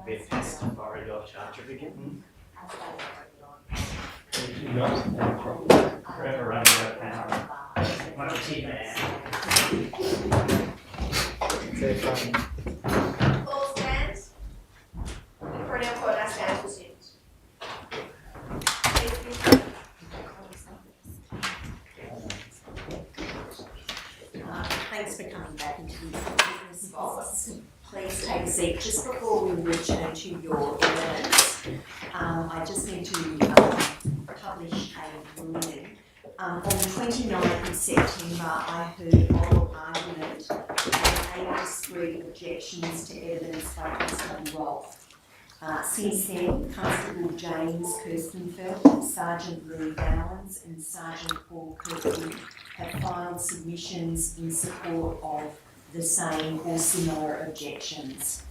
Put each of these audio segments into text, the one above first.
be a testified or charge of forgiven. Forever running out of power. What a cheap man. So funny. All stand. Coronial Court now stands for students. Thanks for coming back into the witness box. Please take a seat. Just before we return to your evidence, I just need to publish a ruling. On the 29th of September, I heard oral argument and 83 objections to evidence by Constable Rolfe. Since then, Constable James Kirstenfeld, Sergeant Louis Gowans and Sergeant Paul Kirkwood have filed submissions in support of the same or similar objections.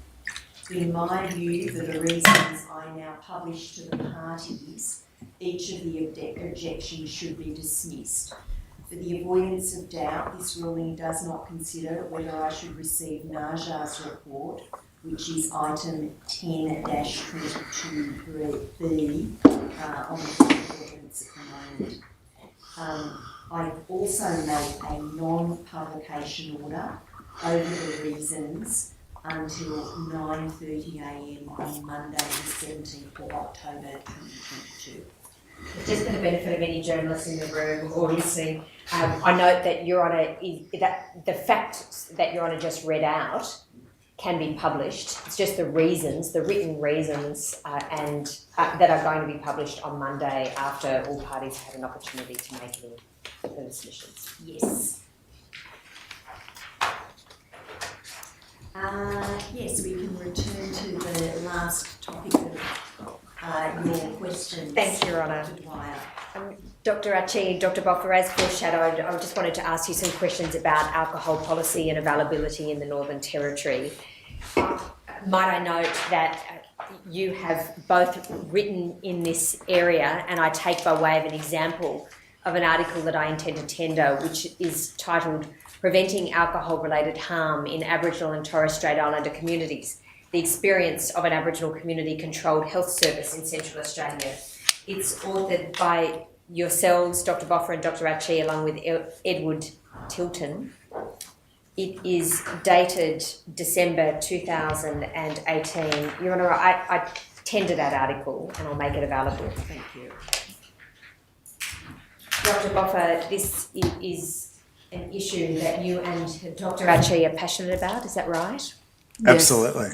In my view, for the reasons I now publish to the parties, each of the objections should be dismissed. For the avoidance of doubt, this ruling does not consider whether I should receive Najar's report, which is item 10-22B on the evidence at the moment. I've also made a non-publication order over the reasons until 9:30 AM on Monday the 17th of October 2022. Just for the benefit of any journalists in the room or listening, I note that Your Honour, that the facts that Your Honour just read out can be published. It's just the reasons, the written reasons, that are going to be published on Monday after all parties have had an opportunity to make any further submissions. Yes. Yes, we can return to the last topic of your questions. Thank you, Your Honour. Dr. Achi, Dr. Boffer, as foreshadowed, I just wanted to ask you some questions about alcohol policy and availability in the Northern Territory. Might I note that you have both written in this area, and I take by way of an example of an article that I intend to tender, which is titled Preventing Alcohol-Related Harm in Aboriginal and Torres Strait Islander Communities, the Experience of an Aboriginal Community Controlled Health Service in Central Australia. It's authored by yourselves, Dr. Boffer and Dr. Achi, along with Edward Tilton. It is dated December 2018. Your Honour, I tender that article and I'll make it available. Thank you. Dr. Boffer, this is an issue that you and Dr. Achi are passionate about, is that right? Absolutely.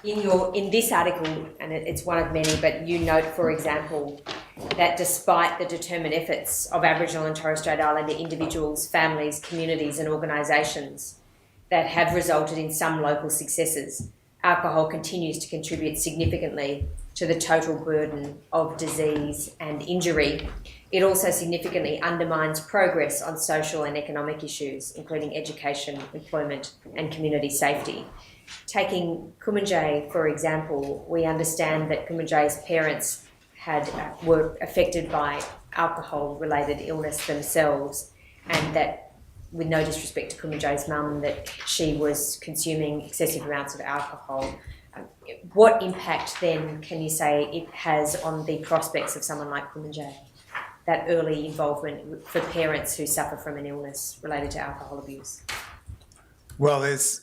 Yes. In this article, and it's one of many, but you note, for example, that despite the determined efforts of Aboriginal and Torres Strait Islander individuals, families, communities and organisations that have resulted in some local successes, alcohol continues to contribute significantly to the total burden of disease and injury. It also significantly undermines progress on social and economic issues, including education, employment and community safety. Taking Kumanjayi, for example, we understand that Kumanjayi's parents were affected by alcohol-related illness themselves, and that, with no disrespect to Kumanjayi's mum, that she was consuming excessive amounts of alcohol. What impact then can you say it has on the prospects of someone like Kumanjayi, that early involvement for parents who suffer from an illness related to alcohol abuse? Well, there's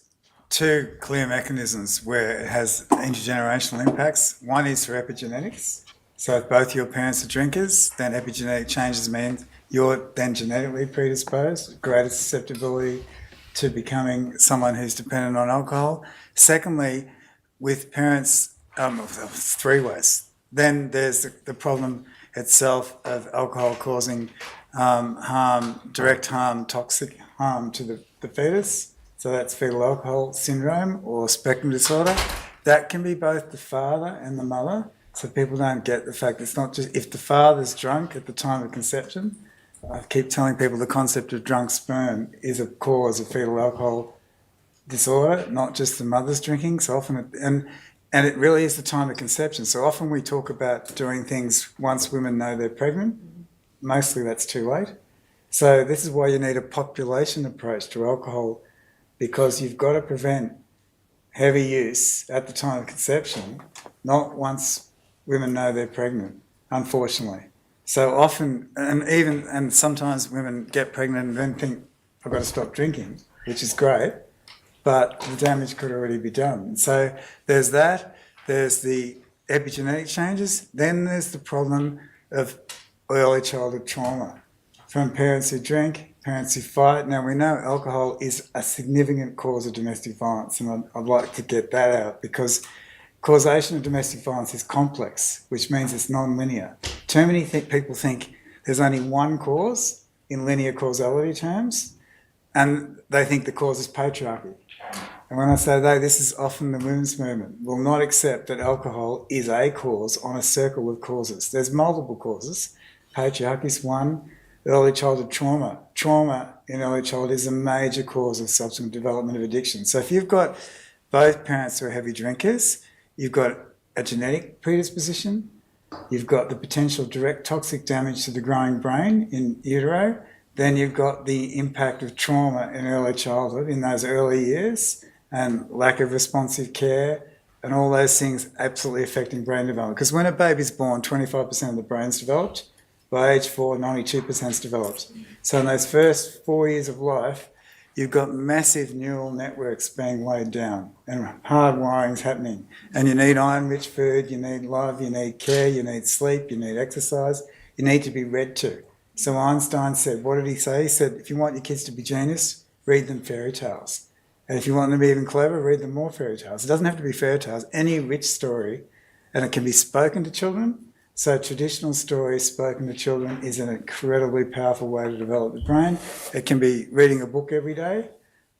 two clear mechanisms where it has intergenerational impacts. One is through epigenetics. So if both your parents are drinkers, then epigenetic changes mean you're then genetically predisposed, greater susceptibility to becoming someone who's dependent on alcohol. Secondly, with parents, three ways. Then there's the problem itself of alcohol causing harm, direct harm, toxic harm to the fetus. So that's fetal alcohol syndrome or spectrum disorder. That can be both the father and the mother. So people don't get the fact it's not just if the father's drunk at the time of conception. I keep telling people the concept of drunk sperm is a cause of fetal alcohol disorder, not just the mother's drinking. So often, and it really is the time of conception. So often we talk about doing things once women know they're pregnant. Mostly that's too late. So this is why you need a population approach to alcohol, because you've got to prevent heavy use at the time of conception, not once women know they're pregnant, unfortunately. So often, and sometimes women get pregnant and then think, I've got to stop drinking, which is great, but the damage could already be done. So there's that, there's the epigenetic changes, then there's the problem of early childhood trauma from parents who drink, parents who fight. Now we know alcohol is a significant cause of domestic violence, and I'd like to get that out because causation of domestic violence is complex, which means it's non-linear. Too many people think there's only one cause in linear causality terms, and they think the cause is patriarchy. And when I say they, this is often the women's movement, will not accept that alcohol is a cause on a circle of causes. There's multiple causes. Patriarchy is one. Early childhood trauma. Trauma in early childhood is a major cause of subsequent development of addiction. So if you've got both parents who are heavy drinkers, you've got a genetic predisposition, you've got the potential direct toxic damage to the growing brain in utero, then you've got the impact of trauma in early childhood in those early years and lack of responsive care and all those things absolutely affecting brain development. Because when a baby's born, 25% of the brain's developed. By age 4, 92% is developed. So in those first 4 years of life, you've got massive neural networks being laid down and hard wiring's happening. And you need iron-rich food, you need love, you need care, you need sleep, you need exercise, you need to be read to. So Einstein said, what did he say? He said, if you want your kids to be genius, read them fairy tales. And if you want them to be even clever, read them more fairy tales. It doesn't have to be fairy tales, any rich story, and it can be spoken to children. So traditional stories spoken to children is an incredibly powerful way to develop the brain. It can be reading a book every day,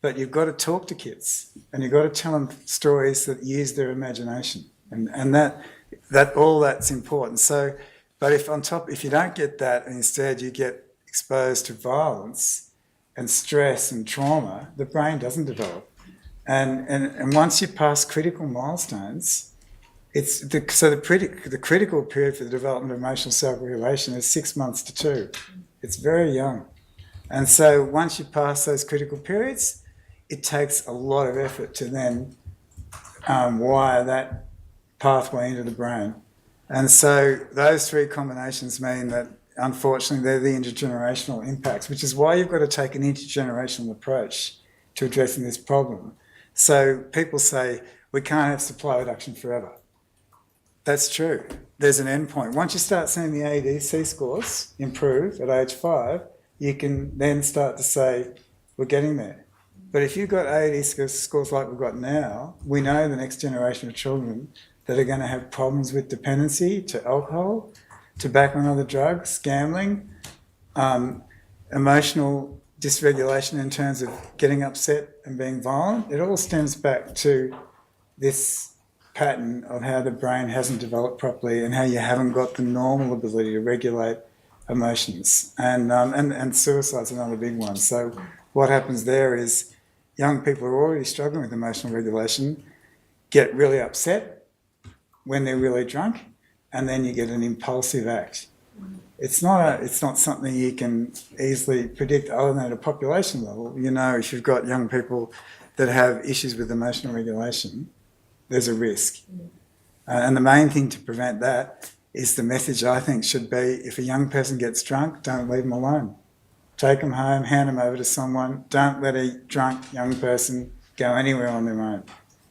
but you've got to talk to kids and you've got to tell them stories that use their imagination. And that all that's important. So, but if you don't get that and instead you get exposed to violence and stress and trauma, the brain doesn't develop. And once you pass critical milestones, the critical period for the development of emotional self-regulation is 6 months to 2. It's very young. And so once you pass those critical periods, it takes a lot of effort to then wire that pathway into the brain. And so those three combinations mean that, unfortunately, they're the intergenerational impacts, which is why you've got to take an intergenerational approach to addressing this problem. So people say, we can't have supply reduction forever. That's true. There's an end point. Once you start seeing the ADC scores improve at age 5, you can then start to say, we're getting there. But if you've got ADC scores like we've got now, we know the next generation of children that are going to have problems with dependency to alcohol, tobacco and other drugs, gambling, emotional dysregulation in terms of getting upset and being violent. It all stems back to this pattern of how the brain hasn't developed properly and how you haven't got the normal ability to regulate emotions. And suicide's another big one. So what happens there is young people who are already struggling with emotional regulation get really upset when they're really drunk, and then you get an impulsive act. It's not something you can easily predict other than at a population level. You know, if you've got young people that have issues with emotional regulation, there's a risk. And the main thing to prevent that is the message, I think, should be, if a young person gets drunk, don't leave them alone. Take them home, hand them over to someone. Don't let a drunk young person go anywhere on their own.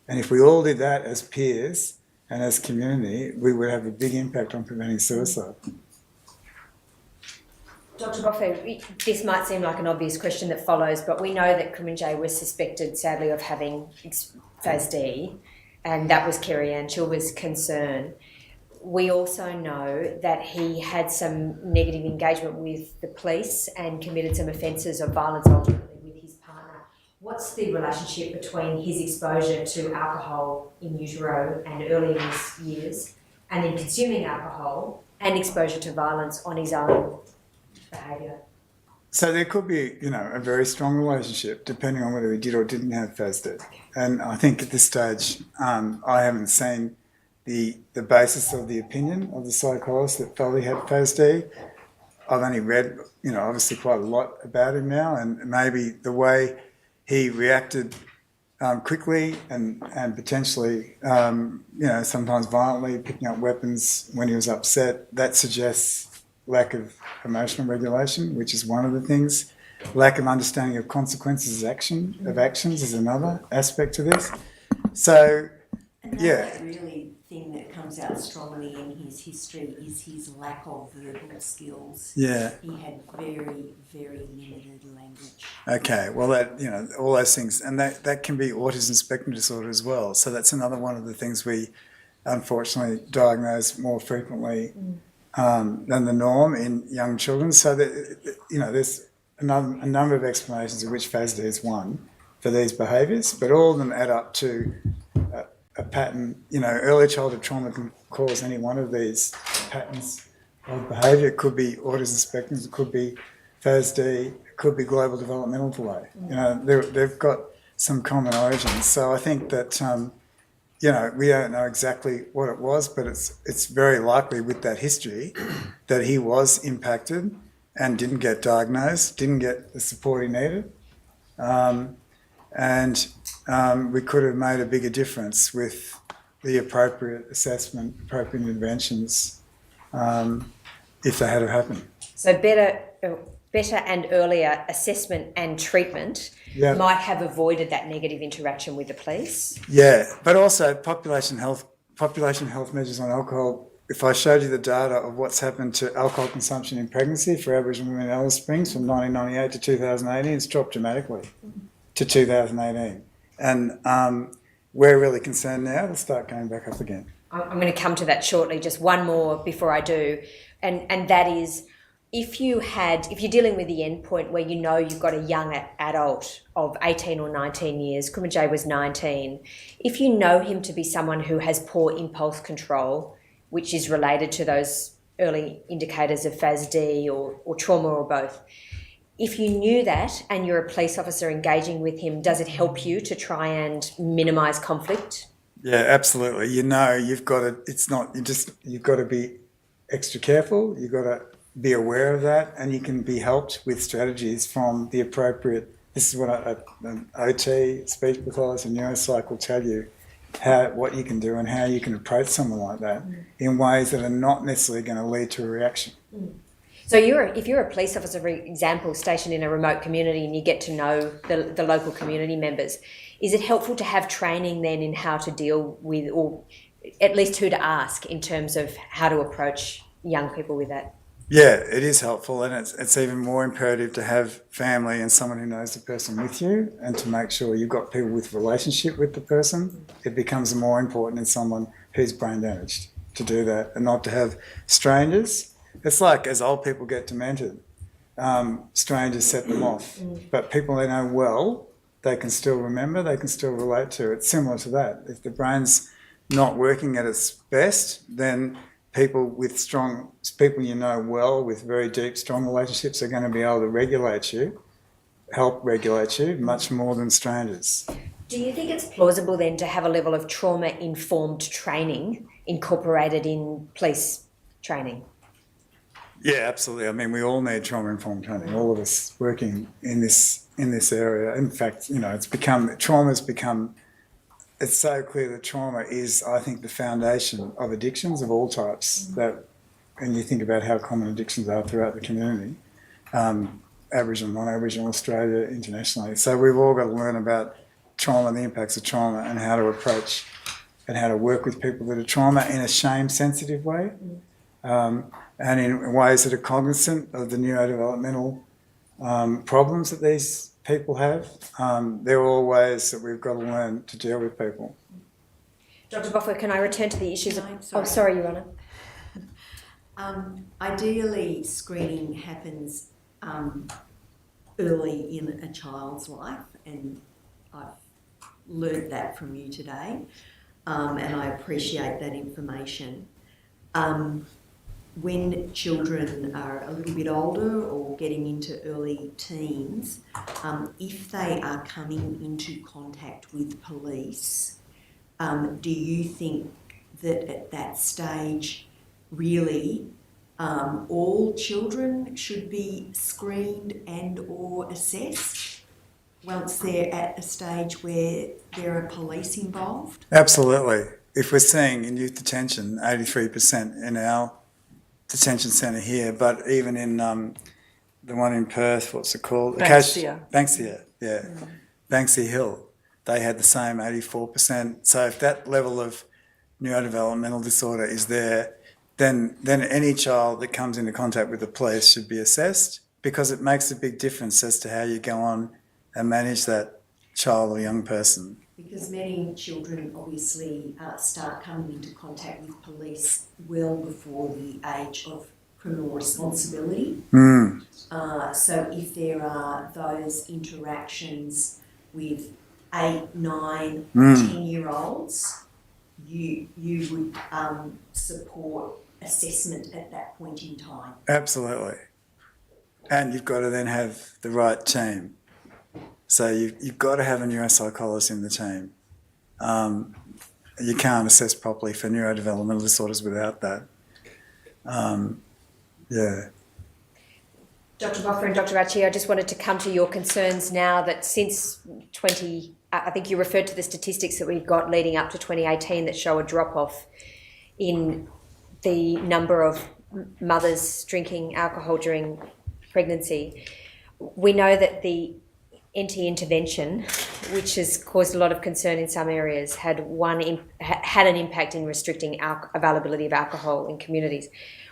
And if we all did that as peers and as community, we would have a big impact on preventing suicide. Dr. Goffey, this might seem like an obvious question that follows, but we know that Kumanjayi was suspected, sadly, of having FASD, and that was Kerry-Ann Chilver's concern. We also know that he had some negative engagement with the police and committed some offences of violence ultimately with his partner. What's the relationship between his exposure to alcohol in utero and early in his years, and then consuming alcohol and exposure to violence on his own behaviour? So there could be, a very strong relationship depending on whether he did or didn't have FASD. And I think at this stage, I haven't seen the basis of the opinion of the psychologist that felt he had FASD. I've only read, obviously quite a lot about him now, and maybe the way he reacted quickly and potentially, sometimes violently, picking up weapons when he was upset. That suggests lack of emotional regulation, which is one of the things. Lack of understanding of consequences of actions is another aspect to this. So, Another really thing that comes out strongly in his history is his lack of verbal skills. Yeah. He had very, very limited language. Okay, well, all those things, and that can be autism spectrum disorder as well. So that's another one of the things we unfortunately diagnose more frequently than the norm in young children. So that, there's a number of explanations of which FASD is one for these behaviours, but all of them add up to a pattern. Early childhood trauma can cause any one of these patterns of behaviour. It could be autism spectrum, it could be FASD, it could be global developmental delay. They've got some common origins. So I think that, we don't know exactly what it was, but it's very likely with that history that he was impacted and didn't get diagnosed, didn't get the support he needed. And we could have made a bigger difference with the appropriate assessment, appropriate interventions, if they had happened. So better and earlier assessment and treatment might have avoided that negative interaction with the police. Yeah, but also population health measures on alcohol. If I showed you the data of what's happened to alcohol consumption in pregnancy for Aboriginal women in Alice Springs from 1998 to 2018, it's dropped dramatically to 2018. And we're really concerned now to start going back up again. I'm going to come to that shortly. Just one more before I do, and that is, if you're dealing with the end point where you've got a young adult of 18 or 19 years, Kumanjayi was 19, if you know him to be someone who has poor impulse control, which is related to those early indicators of FASD or trauma or both, if you knew that and you're a police officer engaging with him, does it help you to try and minimise conflict? Yeah, absolutely. You've got to be extra careful. You've got to be aware of that, and you can be helped with strategies from the appropriate. This is what an OT, speech pathologist, and neuropsych will tell you what you can do and how you can approach someone like that in ways that are not necessarily going to lead to a reaction. So if you're a police officer, for example, stationed in a remote community and you get to know the local community members, is it helpful to have training then in how to deal with, or at least who to ask in terms of how to approach young people with that? Yeah, it is helpful, and it's even more imperative to have family and someone who knows the person with you, and to make sure you've got people with relationship with the person. It becomes more important in someone who's brain damaged to do that, and not to have strangers. It's like as old people get demented, strangers set them off, but people they know well, they can still remember, they can still relate to. It's similar to that. If the brain's not working at its best, then people you know well with very deep, strong relationships are going to be able to help regulate you much more than strangers. Do you think it's plausible then to have a level of trauma-informed training incorporated in police training? Yeah, absolutely. I mean, we all need trauma-informed training. All of us working in this area. In fact, it's so clear that trauma is, I think, the foundation of addictions of all types. And you think about how common addictions are throughout the community, Aboriginal, non-Aboriginal, Australia, internationally. So we've all got to learn about trauma and the impacts of trauma, and how to approach and how to work with people that are trauma in a shame-sensitive way, and in ways that are cognizant of the neurodevelopmental problems that these people have. They're all ways that we've got to learn to deal with people. Dr. Boffer, can I return to the issues of... Sorry. Oh, sorry, Your Honour. Ideally, screening happens early in a child's life, and I've learnt that from you today, and I appreciate that information. When children are a little bit older or getting into early teens, if they are coming into contact with police, do you think that at that stage, really, all children should be screened and or assessed? once they're at a stage where there are police involved? Absolutely. If we're seeing in youth detention 83% in our detention centre here, but even in the one in Perth, what's it called? Banksia. Banksia, yeah. Banksia Hill, they had the same 84%. So if that level of neurodevelopmental disorder is there, then any child that comes into contact with the police should be assessed, because it makes a big difference as to how you go on and manage that child or young person. Because many children obviously start coming into contact with police well before the age of criminal responsibility. So if there are those interactions with 8, 9, 10-year-olds, you would support assessment at that point in time. Absolutely. And you've got to then have the right team. So you've got to have a neuropsychologist in the team. You can't assess properly for neurodevelopmental disorders without that. Yeah. Dr. Boffer and Dr. Rachi, I just wanted to come to your concerns now that since I think you referred to the statistics that we've got leading up to 2018 that show a drop-off in the number of mothers drinking alcohol during pregnancy. We know that the NT intervention, which has caused a lot of concern in some areas, had an impact in restricting availability of alcohol in communities.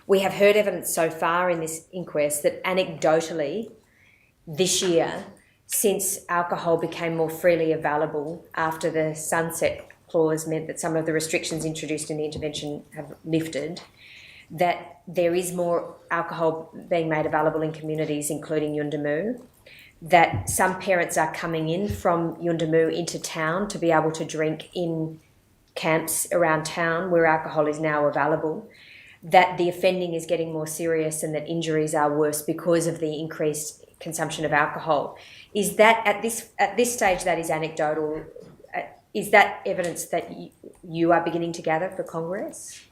We have heard evidence so far in this inquest that anecdotally this year, since alcohol became more freely available after the sunset clause meant that some of the restrictions introduced in the intervention have lifted, that there is more alcohol being made available in communities, including Yuendamu, that some parents are coming in from Yuendamu into town to be able to drink in camps around town where alcohol is now available, that the offending is getting more serious and that injuries are worse because of the increased consumption of alcohol. Is that at this stage that is anecdotal? Is that evidence that you are beginning to gather for Congress?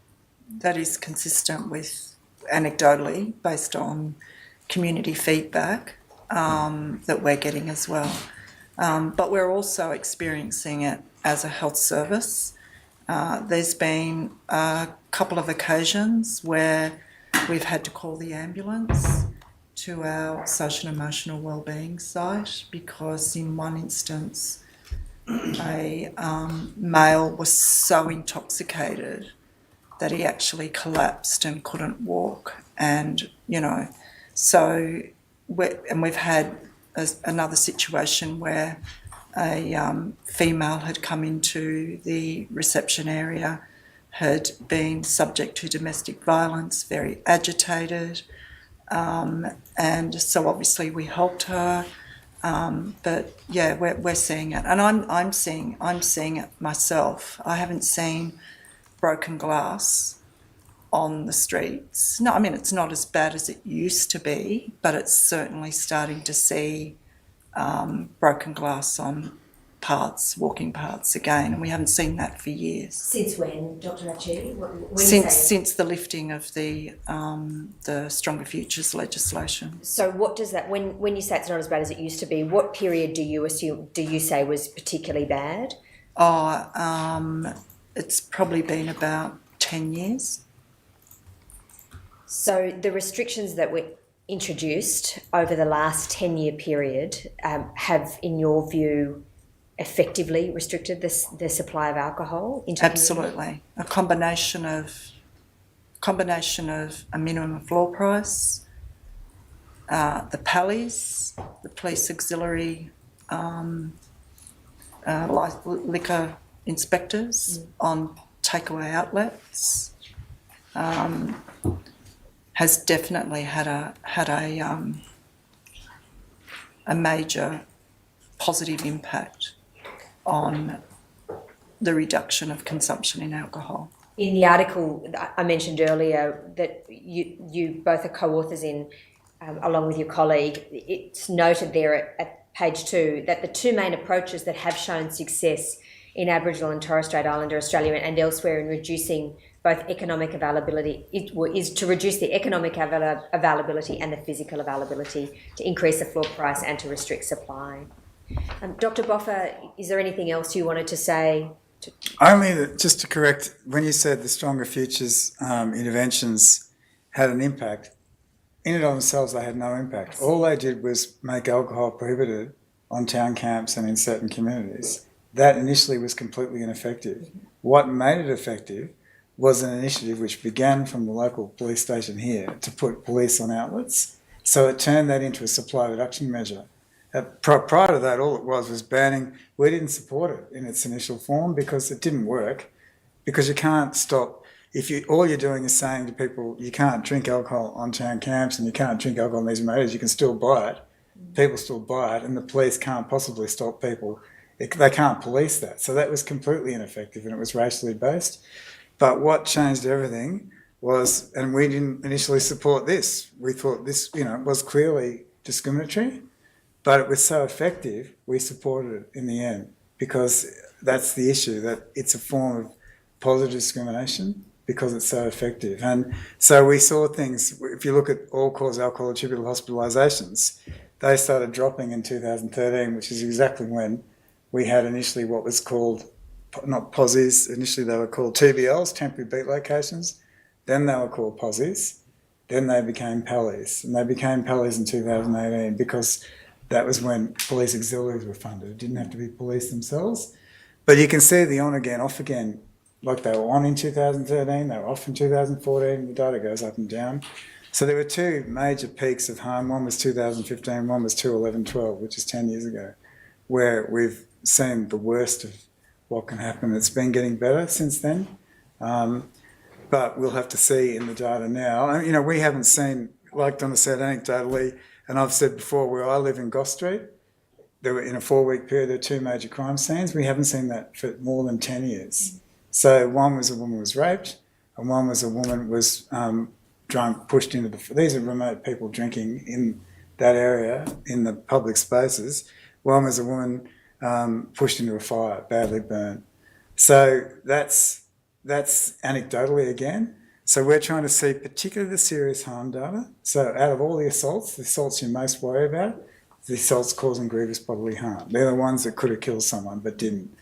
That is consistent with anecdotally based on community feedback that we're getting as well. But we're also experiencing it as a health service. There's been a couple of occasions where we've had to call the ambulance to our social and emotional wellbeing site because in one instance a male was so intoxicated that he actually collapsed and couldn't walk, and so we've had another situation where a female had come into the reception area, had been subject to domestic violence, very agitated, and so obviously we helped her. But yeah, we're seeing it, and I'm seeing it myself. I haven't seen broken glass on the streets. No, I mean it's not as bad as it used to be, but it's certainly starting to see broken glass on walking paths again, and we haven't seen that for years. Since when, Dr. Rachi? Since the lifting of the Stronger Futures legislation. So what does that, when you say it's not as bad as it used to be, what period do you say was particularly bad? It's probably been about 10 years. So the restrictions that were introduced over the last 10-year period have, in your view, effectively restricted the supply of alcohol into Absolutely. A combination of a minimum floor price, the PALIs, the police auxiliary liquor inspectors on takeaway outlets, has definitely had a major positive impact on the reduction of consumption in alcohol. In the article that I mentioned earlier that you both are co-authors in, along with your colleague, it's noted there at page 2 that the two main approaches that have shown success in Aboriginal and Torres Strait Islander Australia and elsewhere in reducing both economic availability is to reduce the economic availability and the physical availability, to increase the floor price and to restrict supply. Dr. Boffa, is there anything else you wanted to say? Only that, just to correct, when you said the Stronger Futures interventions had an impact, in and of themselves they had no impact. All they did was make alcohol prohibited on town camps and in certain communities. That initially was completely ineffective. What made it effective was an initiative which began from the local police station here to put police on outlets. So it turned that into a supply reduction measure. Prior to that, all it was banning. We didn't support it in its initial form because it didn't work. Because you can't stop. All you're doing is saying to people, you can't drink alcohol on town camps and you can't drink alcohol in these areas. You can still buy it. People still buy it, and the police can't possibly stop people. They can't police that. So that was completely ineffective, and it was racially based. But what changed everything was, and we didn't initially support this. We thought this, was clearly discriminatory. But it was so effective, we supported it in the end, because that's the issue, that it's a form of positive discrimination because it's so effective. And so we saw things, if you look at all-cause alcohol attributable hospitalisations, they started dropping in 2013, which is exactly when we had initially what was called, not POSIs, initially they were called TBLs, temporary beat locations, then they were called POSIs, then they became PALIs, and they became PALIs in 2018 because that was when police auxiliaries were funded. It didn't have to be police themselves. But you can see the on again, off again, like they were on in 2013, they were off in 2014, the data goes up and down. So there were two major peaks of harm. One was 2015, one was 2011-12, which is 10 years ago, where we've seen the worst of what can happen. It's been getting better since then. But we'll have to see in the data now. We haven't seen, like Donna said anecdotally, and I've said before, where I live in Goss Street, there were in a 4-week period, there were 2 major crime scenes. We haven't seen that for more than 10 years. So one was a woman was raped, and one was a woman was drunk, pushed into these are remote people drinking in that area, in the public spaces. One was a woman pushed into a fire, badly burnt. So that's anecdotally again. So we're trying to see particularly the serious harm data. So out of all the assaults you most worry about, the assaults causing grievous bodily harm. They're the ones that could have killed someone but didn't.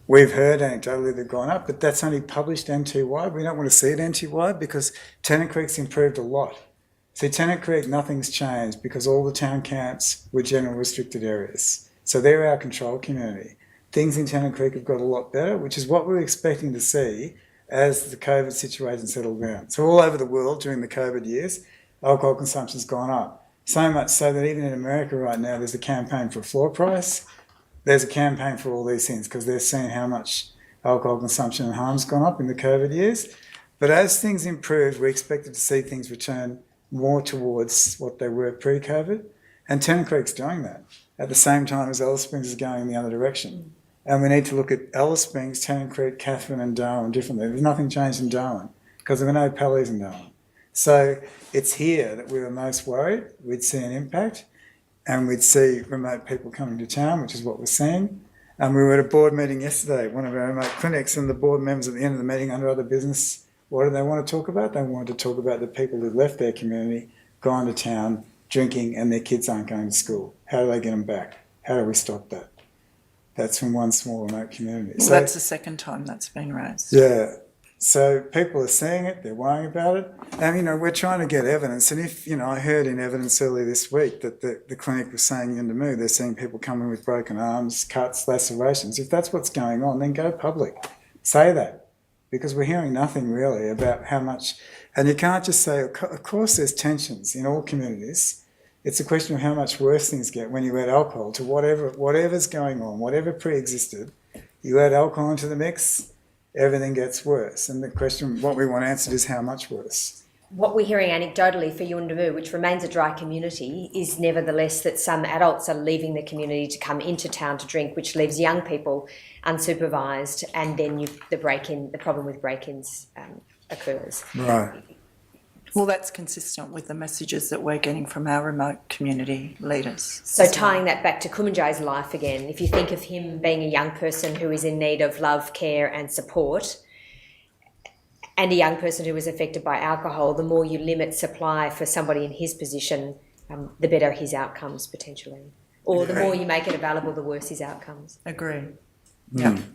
We've heard anecdotally they've gone up, but that's only published NT-wide. We don't want to see it NT-wide because Tennant Creek's improved a lot. See, Tennant Creek, nothing's changed because all the town camps were general restricted areas. So they're our control community. Things in Tennant Creek have got a lot better, which is what we're expecting to see as the COVID situation settled down. So all over the world during the COVID years, alcohol consumption's gone up. So much so that even in America right now, there's a campaign for a floor price. There's a campaign for all these things because they're seeing how much alcohol consumption and harm's gone up in the COVID years. But as things improve, we expected to see things return more towards what they were pre-COVID. And Tennant Creek's doing that at the same time as Alice Springs is going in the other direction. And we need to look at Alice Springs, Tennant Creek, Katherine and Darwin differently. There's nothing changed in Darwin because there were no Pallies in Darwin. So it's here that we were most worried. We'd see an impact and we'd see remote people coming to town, which is what we're seeing. And we were at a board meeting yesterday, one of our remote clinics, and the board members at the end of the meeting under other business, what did they want to talk about? They wanted to talk about the people who left their community, gone to town, drinking, and their kids aren't going to school. How do they get them back? How do we stop that? That's from one small remote community. Well, so that's the second time that's been raised. Yeah. So people are seeing it, they're worrying about it. And, we're trying to get evidence. And if, I heard in evidence earlier this week that the clinic was saying in the mood, they're seeing people coming with broken arms, cuts, lacerations. If that's what's going on, then go public. Say that. Because we're hearing nothing really about how much. And you can't just say, of course there's tensions in all communities. It's a question of how much worse things get when you add alcohol to whatever's going on, whatever pre-existed. You add alcohol into the mix, everything gets worse. And the question, what we want answered is how much worse. What we're hearing anecdotally for Yuendamu, which remains a dry community, is nevertheless that some adults are leaving the community to come into town to drink, which leaves young people unsupervised, and then the problem with break-ins occurs. Right. Well, that's consistent with the messages that we're getting from our remote community leaders. So tying that back to Kumanjayi's life again, if you think of him being a young person who is in need of love, care and support, and a young person who was affected by alcohol, the more you limit supply for somebody in his position, the better his outcomes potentially. or the Yeah. more you make it available, the worse his outcomes. Agree.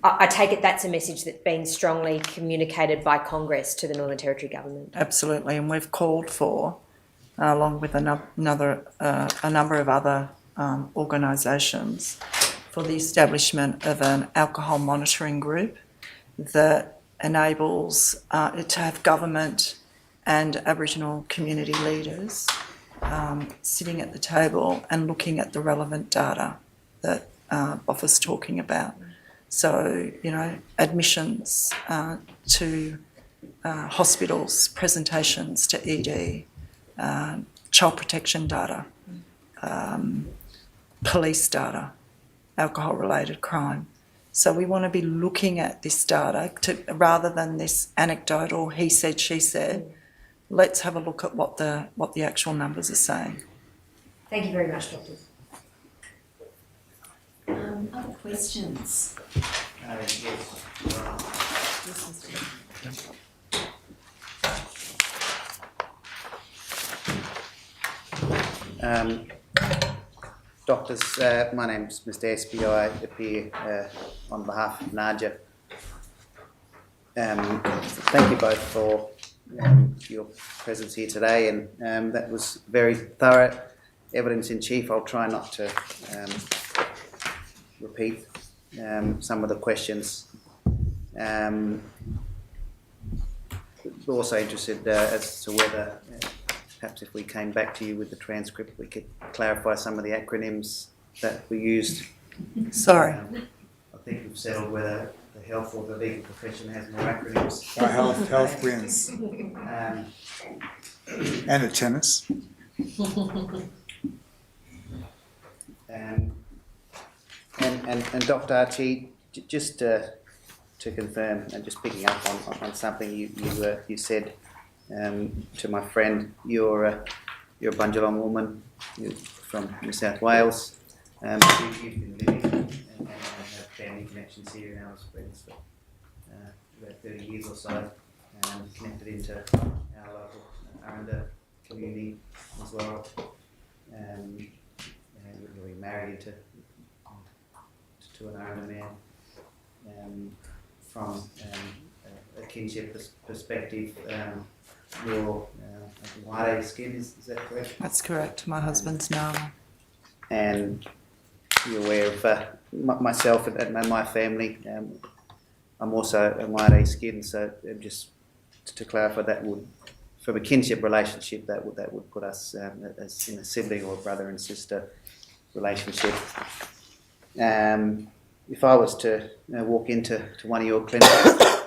I take it that's a message that's been strongly communicated by Congress to the Northern Territory government. Absolutely, and we've called for, along with a number of other organisations, for the establishment of an alcohol monitoring group that enables it to have government and Aboriginal community leaders sitting at the table and looking at the relevant data that Boff was talking about. So, admissions to hospitals, presentations to ED, child protection data, police data, alcohol-related crime. So we want to be looking at this data rather than this anecdotal he said, she said. Let's have a look at what the actual numbers are saying. Thank you very much, Doctor. Other questions? Yes. Doctors, my name's Mr. Espy. I appear on behalf of NARJA. Thank you both for your presence here today, and that was very thorough. Evidence in chief. I'll try not to repeat some of the questions. Also interested as to whether perhaps if we came back to you with the transcript, we could clarify some of the acronyms that we used. Sorry. I think we've settled whether the health or the legal profession has more acronyms. So health wins. And a tennis. And Dr. Archie, just to confirm, and just picking up on something you said to my friend, you're a Bunjalong woman, you're from New South Wales. You've been living and have family connections here in Alice Springs for about 30 years or so, connected into our local Aranda community as well. You're married to an Aranda man. From a kinship perspective, you're white skin, is that correct? That's correct. My husband's Nara. And you're aware of myself and my family. I'm also a white skin, so just to clarify, that would, from a kinship relationship, that would put us as in a sibling or brother and sister relationship. If I was to walk into one of your clinics as an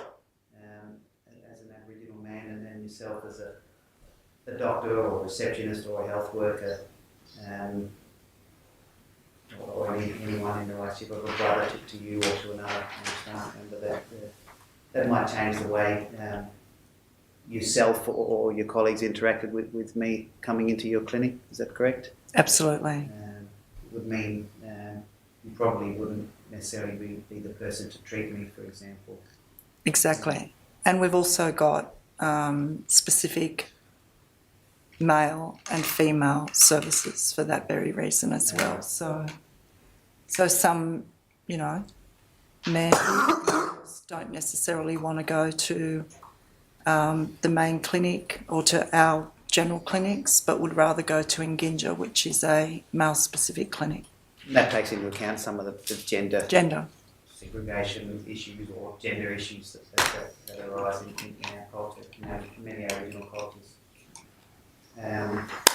Aboriginal man and yourself as a doctor or receptionist or a health worker, or anyone in the relationship of a brother to you or to another staff member, that might change the way yourself or your colleagues interacted with me coming into your clinic. Is that correct? Absolutely. It would mean you probably wouldn't necessarily be the person to treat me, for example. Exactly. And we've also got specific male and female services for that very reason as well. So some, men don't necessarily want to go to the main clinic or to our general clinics, but would rather go to Inginja, which is a male-specific clinic. And that takes into account some of the gender segregation issues or gender issues that arise in our culture, in many Aboriginal cultures.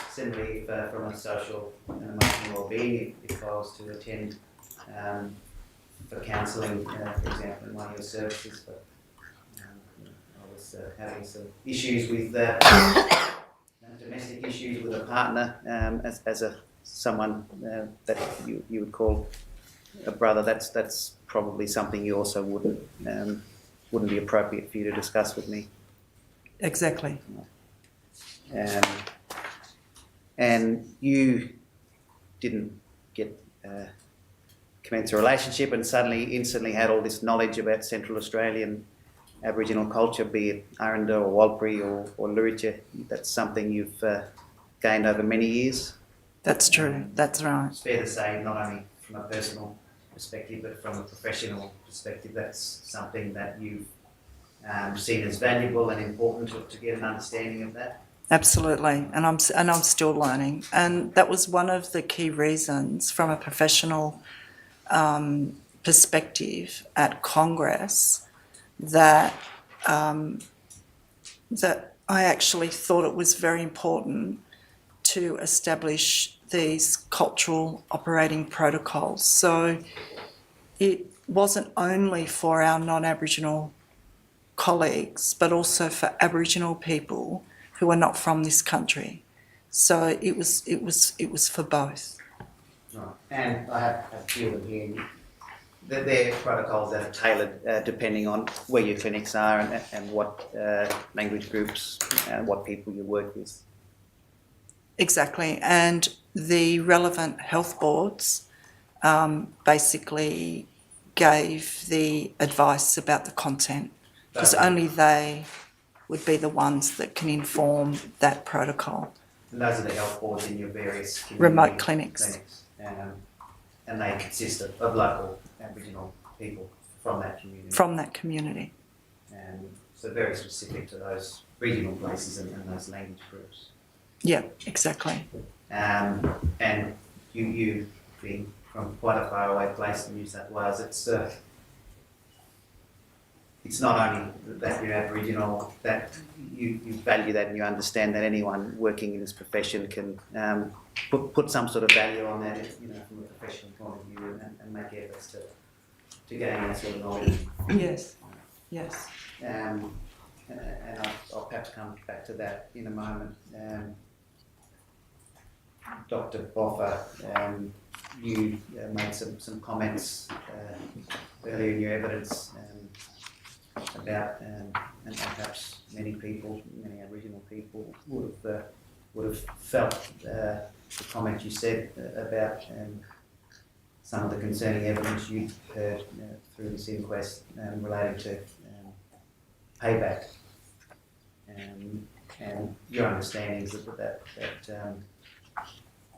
Similarly, from a social and emotional well-being, if I was to attend for counselling, for example, in one of your services, but I was having some issues with domestic issues with a partner, as someone that you would call a brother, that's probably something you also wouldn't be appropriate for you to discuss with me. Exactly. And you didn't commence a relationship and instantly had all this knowledge about Central Australian Aboriginal culture, be it Aranda or Walpiri or Luritja. That's something you've gained over many years? That's true. That's right. It's fair to say, not only from a personal perspective, but from a professional perspective, that's something that you've seen as valuable and important to get an understanding of that. Absolutely, and I'm still learning, and that was one of the key reasons from a professional perspective at Congress that that I actually thought it was very important to establish these cultural operating protocols. So it wasn't only for our non-Aboriginal colleagues, but also for Aboriginal people who are not from this country. So it was for both. Right. And I have a few of them here. They're protocols that are tailored depending on where your clinics are and what language groups and what people you work with. Exactly, and the relevant health boards basically gave the advice about the content, because only they would be the ones that can inform that protocol. And those are the health boards in your various Remote clinics. And they consist of local Aboriginal people from that community. From that community. So very specific to those regional places and those language groups. Yeah, exactly. And you being from quite a far away place in New South Wales, it's not only that you're Aboriginal, that you value that and you understand that anyone working in this profession can put some sort of value on that, from a professional point of view, and make efforts to gain that sort of knowledge. Yes, yes. And I'll perhaps come back to that in a moment. Dr. Boffa, you made some comments earlier in your evidence about, and perhaps many Aboriginal people would have felt the comment you said about some of the concerning evidence you've heard through this inquest relating to payback, and your understandings of that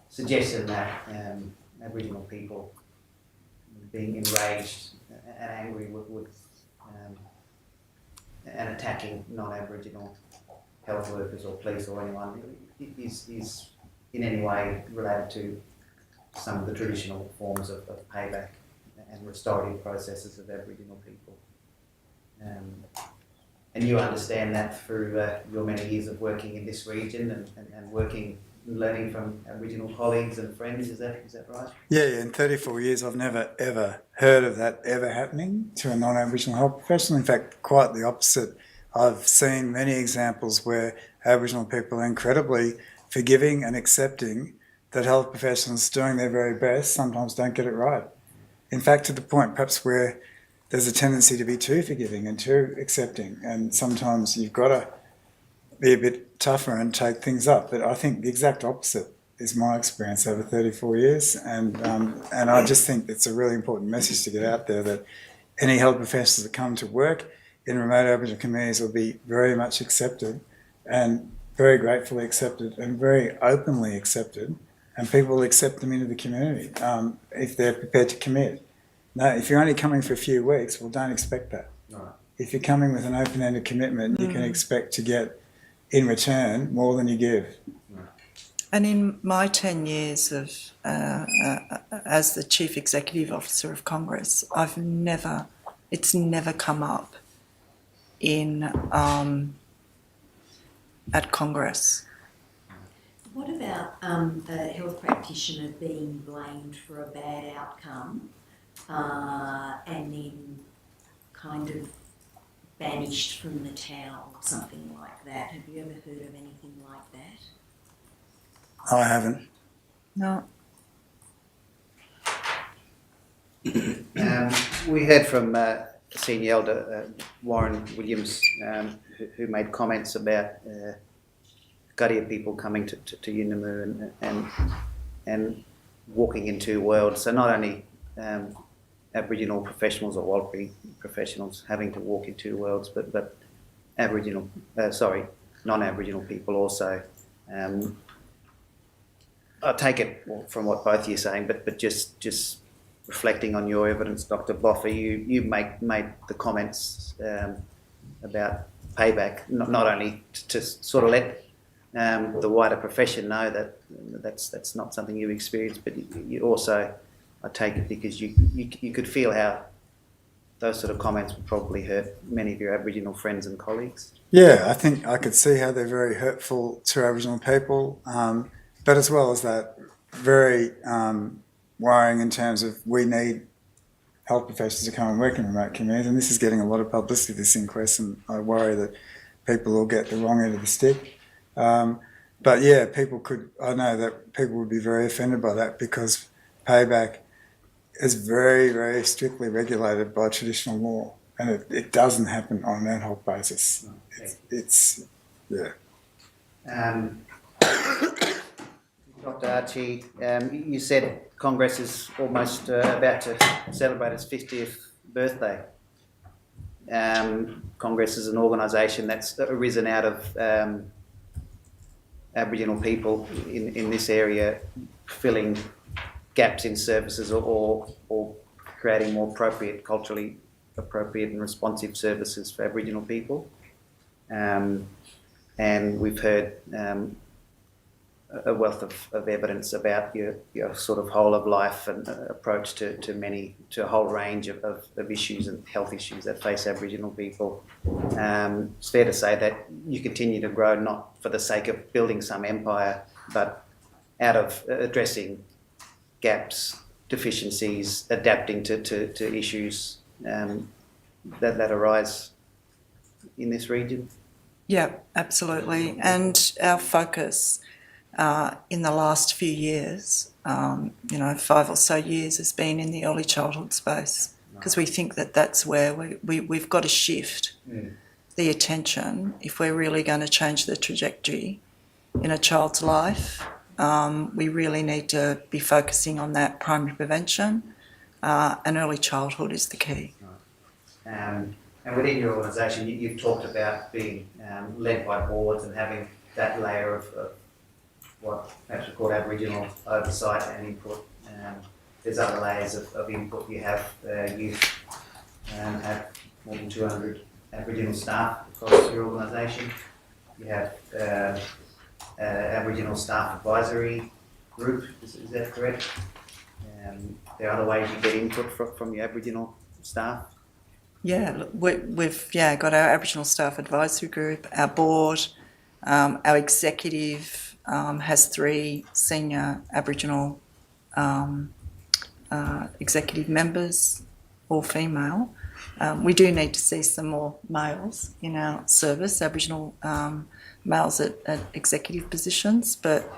suggestion that Aboriginal people being enraged and angry would and attacking non-Aboriginal health workers or police or anyone is in any way related to some of the traditional forms of payback and restorative processes of Aboriginal people. And you understand that through your many years of working in this region and learning from Aboriginal colleagues and friends, is that right? Yeah, in 34 years I've never ever heard of that ever happening to a non-Aboriginal health professional. In fact, quite the opposite. I've seen many examples where Aboriginal people are incredibly forgiving and accepting that health professionals doing their very best sometimes don't get it right. In fact, to the point perhaps where there's a tendency to be too forgiving and too accepting, and sometimes you've got to be a bit tougher and take things up. But I think the exact opposite is my experience over 34 years, and I just think it's a really important message to get out there that any health professionals that come to work in remote Aboriginal communities will be very much accepted and very gratefully accepted and very openly accepted, and people will accept them into the community if they're prepared to commit. No, if you're only coming for a few weeks, well, don't expect that. Right. If you're coming with an open-ended commitment, you can expect to get in return more than you give. And in my 10 years of as the Chief Executive Officer of Congress, it's never come up in at Congress. What about a health practitioner being blamed for a bad outcome and then kind of banished from the town or something like that? Have you ever heard of anything like that? I haven't. No. We heard from Senior Elder Warren Williams, who made comments about Gadiya people coming to Yunnamoo and walking in two worlds. So not only Aboriginal professionals or Wallaby professionals having to walk in two worlds, but non-Aboriginal people also I take it from what both of you are saying, but just reflecting on your evidence, Dr. Boffer, you made the comments about payback, not only to sort of let the wider profession know that that's not something you've experienced, but you also, I take it, because you could feel how those sort of comments would probably hurt many of your Aboriginal friends and colleagues. Yeah, I think I could see how they're very hurtful to Aboriginal people, but as well as that, very worrying in terms of we need health professionals to come and work in remote communities, and this is getting a lot of publicity, this inquest, and I worry that people will get the wrong end of the stick. But yeah, I know that people would be very offended by that because payback is very, very strictly regulated by traditional law, and it doesn't happen on an ad hoc basis. It's Dr. Archie, you said Congress is almost about to celebrate its 50th birthday. Congress is an organisation that's arisen out of Aboriginal people in this area filling gaps in services or creating more culturally appropriate and responsive services for Aboriginal people. And we've heard a wealth of evidence about your sort of whole of life and approach to a whole range of issues and health issues that face Aboriginal people. It's fair to say that you continue to grow not for the sake of building some empire, but out of addressing gaps, deficiencies, adapting to issues that arise in this region. Yeah, absolutely. And our focus in the last few years, 5 or so years, has been in the early childhood space, because we think that that's where we've got to shift the attention if we're really going to change the trajectory in a child's life. We really need to be focusing on that primary prevention, and early childhood is the key. And within your organisation, you've talked about being led by boards and having that layer of what perhaps we call Aboriginal oversight and input. There's other layers of input. You have have more than 200 Aboriginal staff across your organisation. You have Aboriginal Staff Advisory Group, is that correct? There are other ways you get input from your Aboriginal staff? Yeah, we've got our Aboriginal Staff Advisory Group, our board, our executive has 3 senior Aboriginal executive members, all female. We do need to see some more males in our service, Aboriginal males at executive positions, but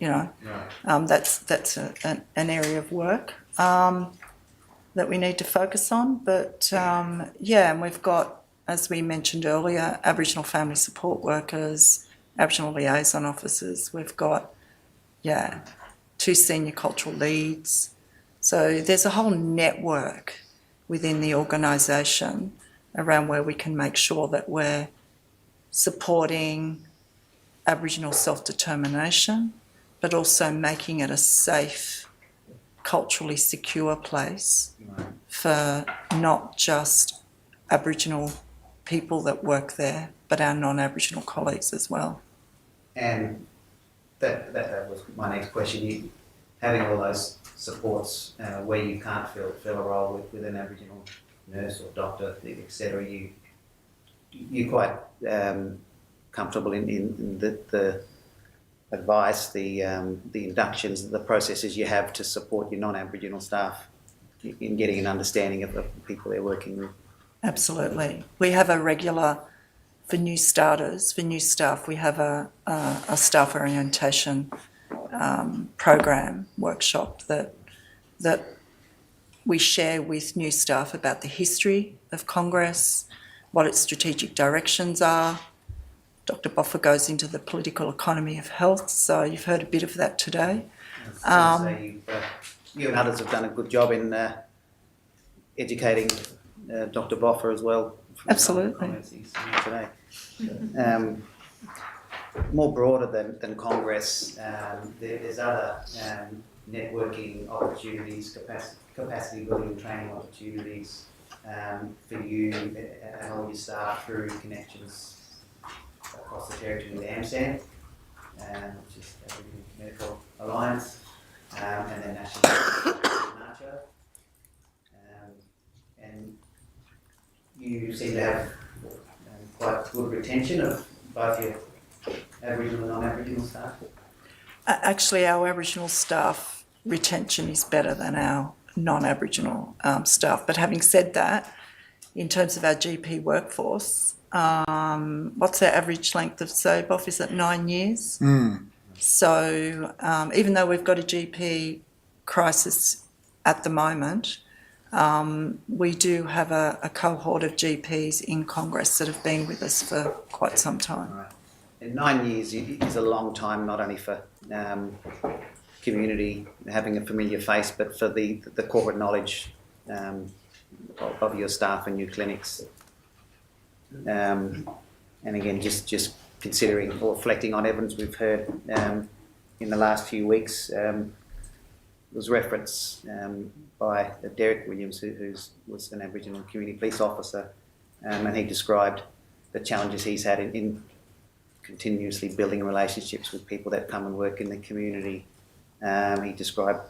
that's an area of work that we need to focus on. But and we've got, as we mentioned earlier, Aboriginal family support workers, Aboriginal liaison officers. We've got 2 senior cultural leads. So there's a whole network within the organisation around where we can make sure that we're supporting Aboriginal self-determination, but also making it a safe, culturally secure place for not just Aboriginal people that work there, but our non-Aboriginal colleagues as well. And that was my next question. Having all those supports where you can't fill a role with an Aboriginal nurse or doctor, etc., you're quite comfortable in the advice, the inductions, the processes you have to support your non-Aboriginal staff in getting an understanding of the people they're working with. Absolutely. We have a regular, for new starters, for new staff, we have a staff orientation program workshop that we share with new staff about the history of Congress, what its strategic directions are. Dr. Boffer goes into the political economy of health, so you've heard a bit of that today. You and others have done a good job in educating Dr. Boffer as well. Absolutely. Today. more broader than Congress, there's other networking opportunities, capacity building and training opportunities for you and all your staff through connections across the territory with AMSAN, which is Aboriginal Medical Alliance, and then National NACHO. And you seem to have quite good retention of both your Aboriginal and non-Aboriginal staff. Actually, our Aboriginal staff retention is better than our non-Aboriginal staff. But having said that, in terms of our GP workforce, what's our average length of stay off? Is it 9 years? So even though we've got a GP crisis at the moment, we do have a cohort of GPs in Congress that have been with us for quite some time. Right. And 9 years is a long time, not only for community having a familiar face, but for the corporate knowledge of your staff and your clinics. And again, just considering or reflecting on evidence we've heard in the last few weeks, was reference by Derek Williams, who was an Aboriginal community police officer, and he described the challenges he's had in continuously building relationships with people that come and work in the community. He described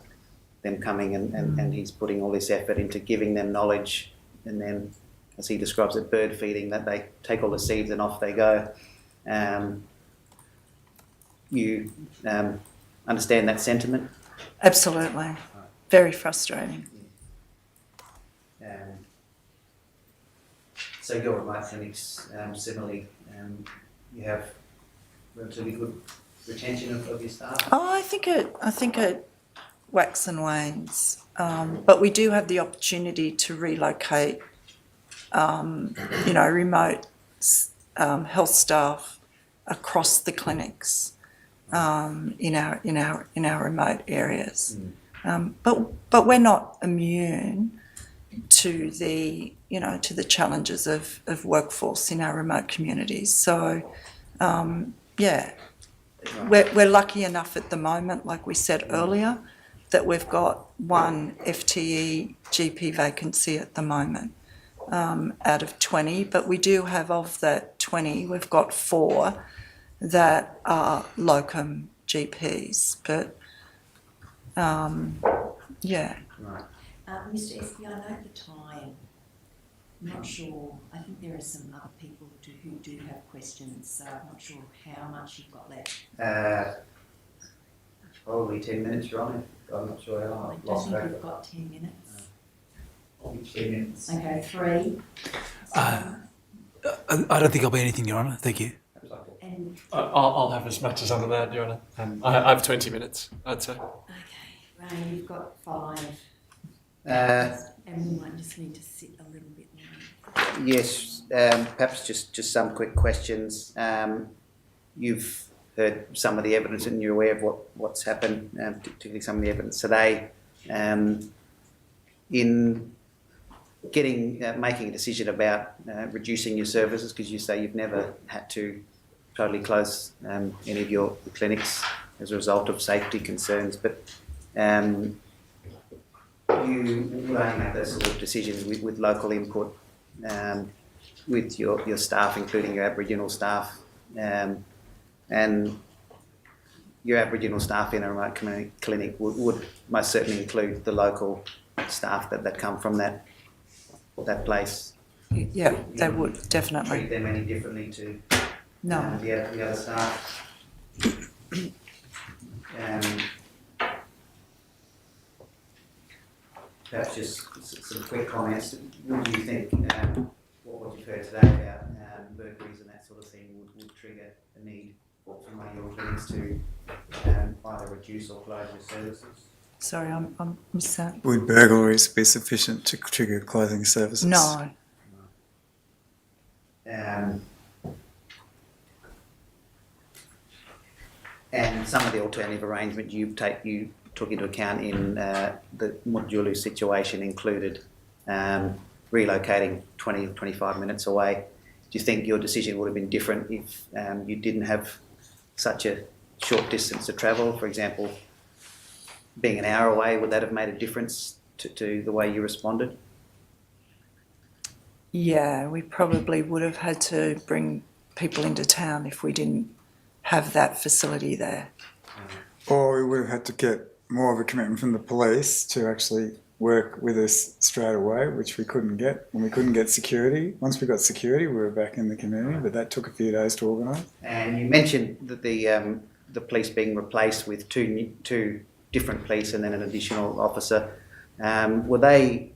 them coming and he's putting all this effort into giving them knowledge, and then, as he describes it, bird feeding, that they take all the seeds and off they go. You understand that sentiment? Absolutely. Very frustrating. So your remote clinics, similarly, you have relatively good retention of your staff? Oh, I think it wax and wanes, but we do have the opportunity to relocate, remote health staff across the clinics in our remote areas. But we're not immune to the challenges of workforce in our remote communities. So we're lucky enough at the moment, like we said earlier, that we've got one FTE GP vacancy at the moment out of 20, but we do have, of that 20, we've got 4 that are locum GPs. But Right. Mr. Espy, I know the time. I'm not sure. I think there are some other people who do have questions, so I'm not sure how much you've got left. Probably 10 minutes, Ron. I'm not sure how I long. don't Lost think track. you've got 10 minutes. 2 minutes. Okay, 3. I don't think I'll be anything, Your Honour. Thank you. And I'll have as much as I'm allowed, Your Honour. I have 20 minutes, I'd say. okay, Ray, you've got 5. And we might just need to sit a little bit more. Yes, perhaps just some quick questions. You've heard some of the evidence and you're aware of what's happened, particularly some of the evidence today. In making a decision about reducing your services, because you say you've never had to totally close any of your clinics as a result of safety concerns, but you will only make those sort of decisions with local input, with your staff, including your Aboriginal staff, and your Aboriginal staff in a remote community clinic would most certainly include the local staff that come from that place. Yeah, they would, definitely. Treat them any differently to No. the other staff. Perhaps just some quick comments. What do you think, what you've heard today about burglaries and that sort of thing would trigger a need for one of your clinics to either reduce or close your services? Sorry, I'm missed that. Would burglaries be sufficient to trigger closing services? No. And some of the alternative arrangements you took into account in the Mutjulu situation included relocating 20 or 25 minutes away. Do you think your decision would have been different if you didn't have such a short distance to travel? For example, being an hour away, would that have made a difference to the way you responded? Yeah, we probably would have had to bring people into town if we didn't have that facility there. Or we would have had to get more of a commitment from the police to actually work with us straight away, which we couldn't get. When we couldn't get security, once we got security, we were back in the community, but that took a few days to organise. And you mentioned that the police being replaced with two different police and then an additional officer. Were they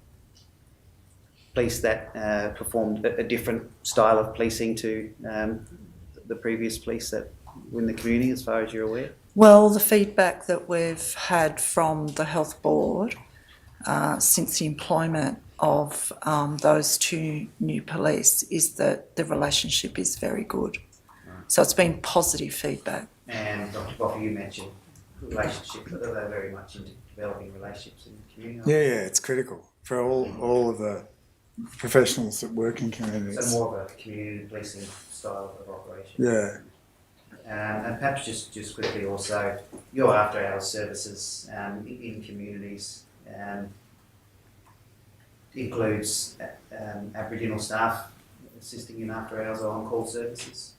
police that performed a different style of policing to the previous police that were in the community, as far as you're aware? Well, the feedback that we've had from the health board since the employment of those two new police is that the relationship is very good. So it's been positive feedback. And Dr. Boffer, you mentioned relationships, but are they very much into developing relationships in the community? Yeah, it's critical for all of the professionals that work in communities. So more of a community policing style of operation. Yeah. And perhaps just quickly also, your after-hours services in communities includes Aboriginal staff assisting in after-hours or on-call services?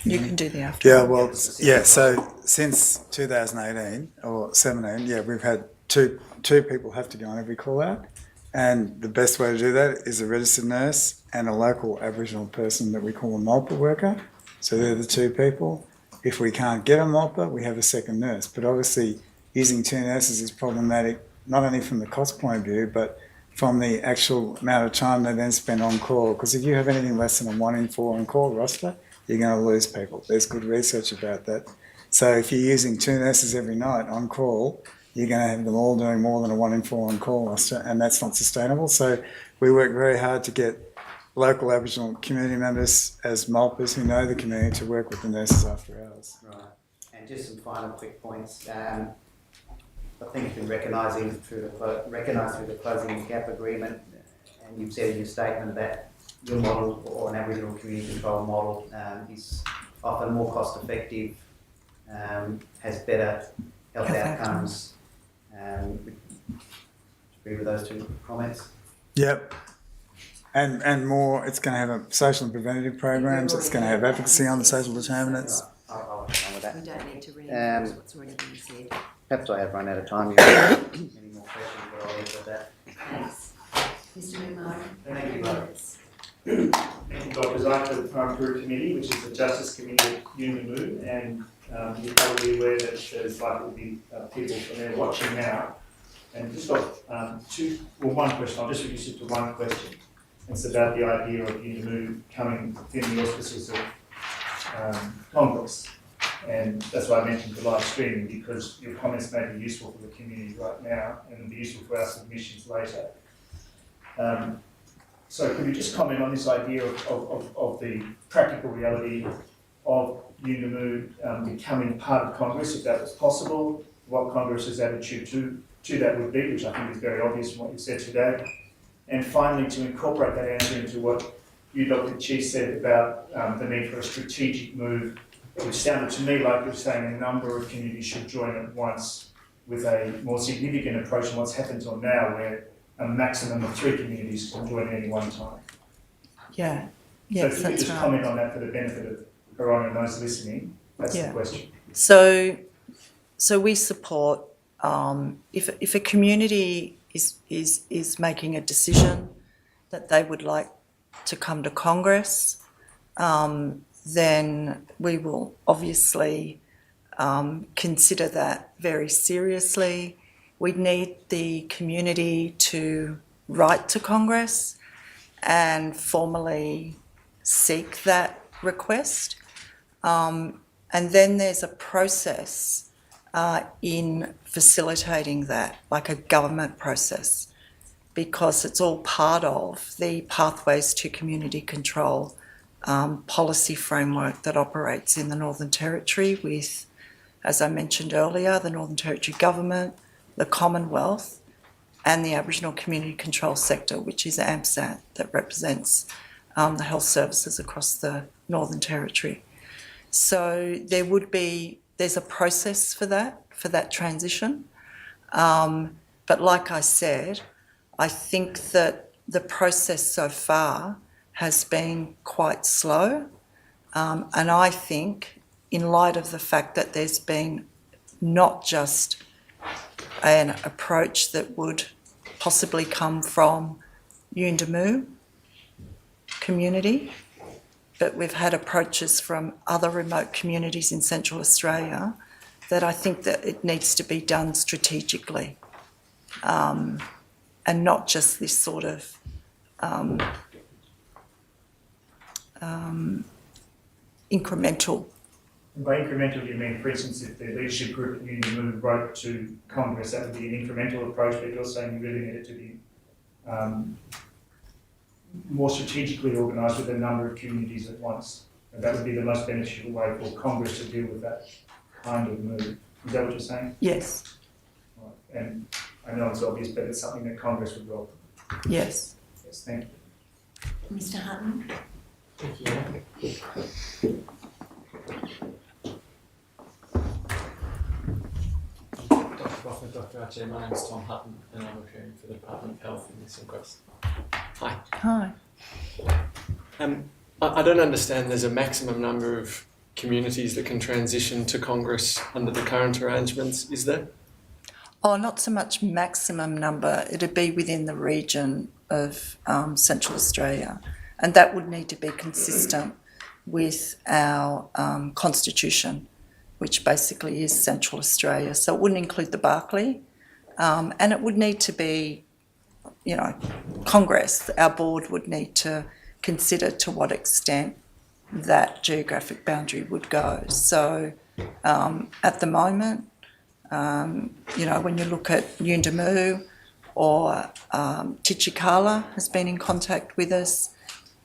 You can do the after. Yeah, well, yeah, so since 2018 or 17, yeah, we've had two people have to go on every call out. And the best way to do that is a registered nurse and a local Aboriginal person that we call a MOLPA worker. So they're the two people. If we can't get a MOLPA, we have a second nurse. But obviously using two nurses is problematic, not only from the cost point of view, but from the actual amount of time they then spend on call. Because if you have anything less than a 1 in 4 on call roster, you're going to lose people. There's good research about that. So if you're using two nurses every night on call, you're going to have them all doing more than a 1 in 4 on call roster, and that's not sustainable. So we work very hard to get local Aboriginal community members as MOLPers who know the community to work with the nurses after hours. Right. And just some final quick points. I think it's been recognised through the closing gap agreement, and you've said in your statement that your model or an Aboriginal community control model is often more cost effective, has better health outcomes. Agree with those two comments? Yep. And more, it's going to have a social and preventative programs, it's going to have advocacy on the social determinants. I'll get on with that. We don't need to reinforce what's already been said. Perhaps I have run out of time. Any more questions, but I'll leave it at that. Thanks. Mr. Umar. Thank you, Mark. Thank you, Doctors. I'm the Prime Group Committee, which is the Justice Committee at Unimoo, and you're probably aware that there's likely to be people from there watching now. And just got one question. I'll just reduce it to one question. It's about the idea of Unimoo coming within the auspices of Congress. And that's why I mentioned the live streaming, because your comments may be useful for the community right now and will be useful for our submissions later. So could you just comment on this idea of the practical reality of Unimoo becoming part of Congress, if that was possible, what Congress's attitude to that would be, which I think is very obvious from what you said today. And finally, to incorporate that answer into what you, Dr. Chi, said about the need for a strategic move, which sounded to me like you're saying a number of communities should join at once with a more significant approach than what's happened till now, where a maximum of 3 communities can join at any one time. Yeah. So Yes, if you could that's just right. comment on that for the benefit of Coronial and those listening, that's the question. So we support if a community is making a decision that they would like to come to Congress, then we will obviously consider that very seriously. We need the community to write to Congress and formally seek that request. And then there's a process in facilitating that, like a government process, because it's all part of the Pathways to Community Control policy framework that operates in the Northern Territory with, as I mentioned earlier, the Northern Territory Government, the Commonwealth, and the Aboriginal Community Control Sector, which is AMSAT, that represents the health services across the Northern Territory. So there's a process for that transition. But like I said, I think that the process so far has been quite slow. And I think in light of the fact that there's been not just an approach that would possibly come from Yuendamu community, but we've had approaches from other remote communities in Central Australia, that I think that it needs to be done strategically, and not just this sort of incremental. By incremental, you mean, for instance, if the leadership group at Yuendamu wrote to Congress, that would be an incremental approach, but you're saying you really need it to be more strategically organised with a number of communities at once. And that would be the most beneficial way for Congress to deal with that kind of move. Is that what you're saying? Yes. Right. And I know it's obvious, but it's something that Congress would welcome. Yes. Yes, thank you. Mr. Hutton? Thank you. Dr. Boffer, Dr. Archie, my name's Tom Hutton and I'm appearing for the Department of Health in this inquest. Hi. Hi. I don't understand there's a maximum number of communities that can transition to Congress under the current arrangements, is there? Oh, not so much maximum number. It'd be within the region of Central Australia, and that would need to be consistent with our constitution, which basically is Central Australia. So it wouldn't include the Barkly, and it would need to be, Congress, our board would need to consider to what extent that geographic boundary would go. So at the moment, when you look at Yuendamu or Titjikala has been in contact with us,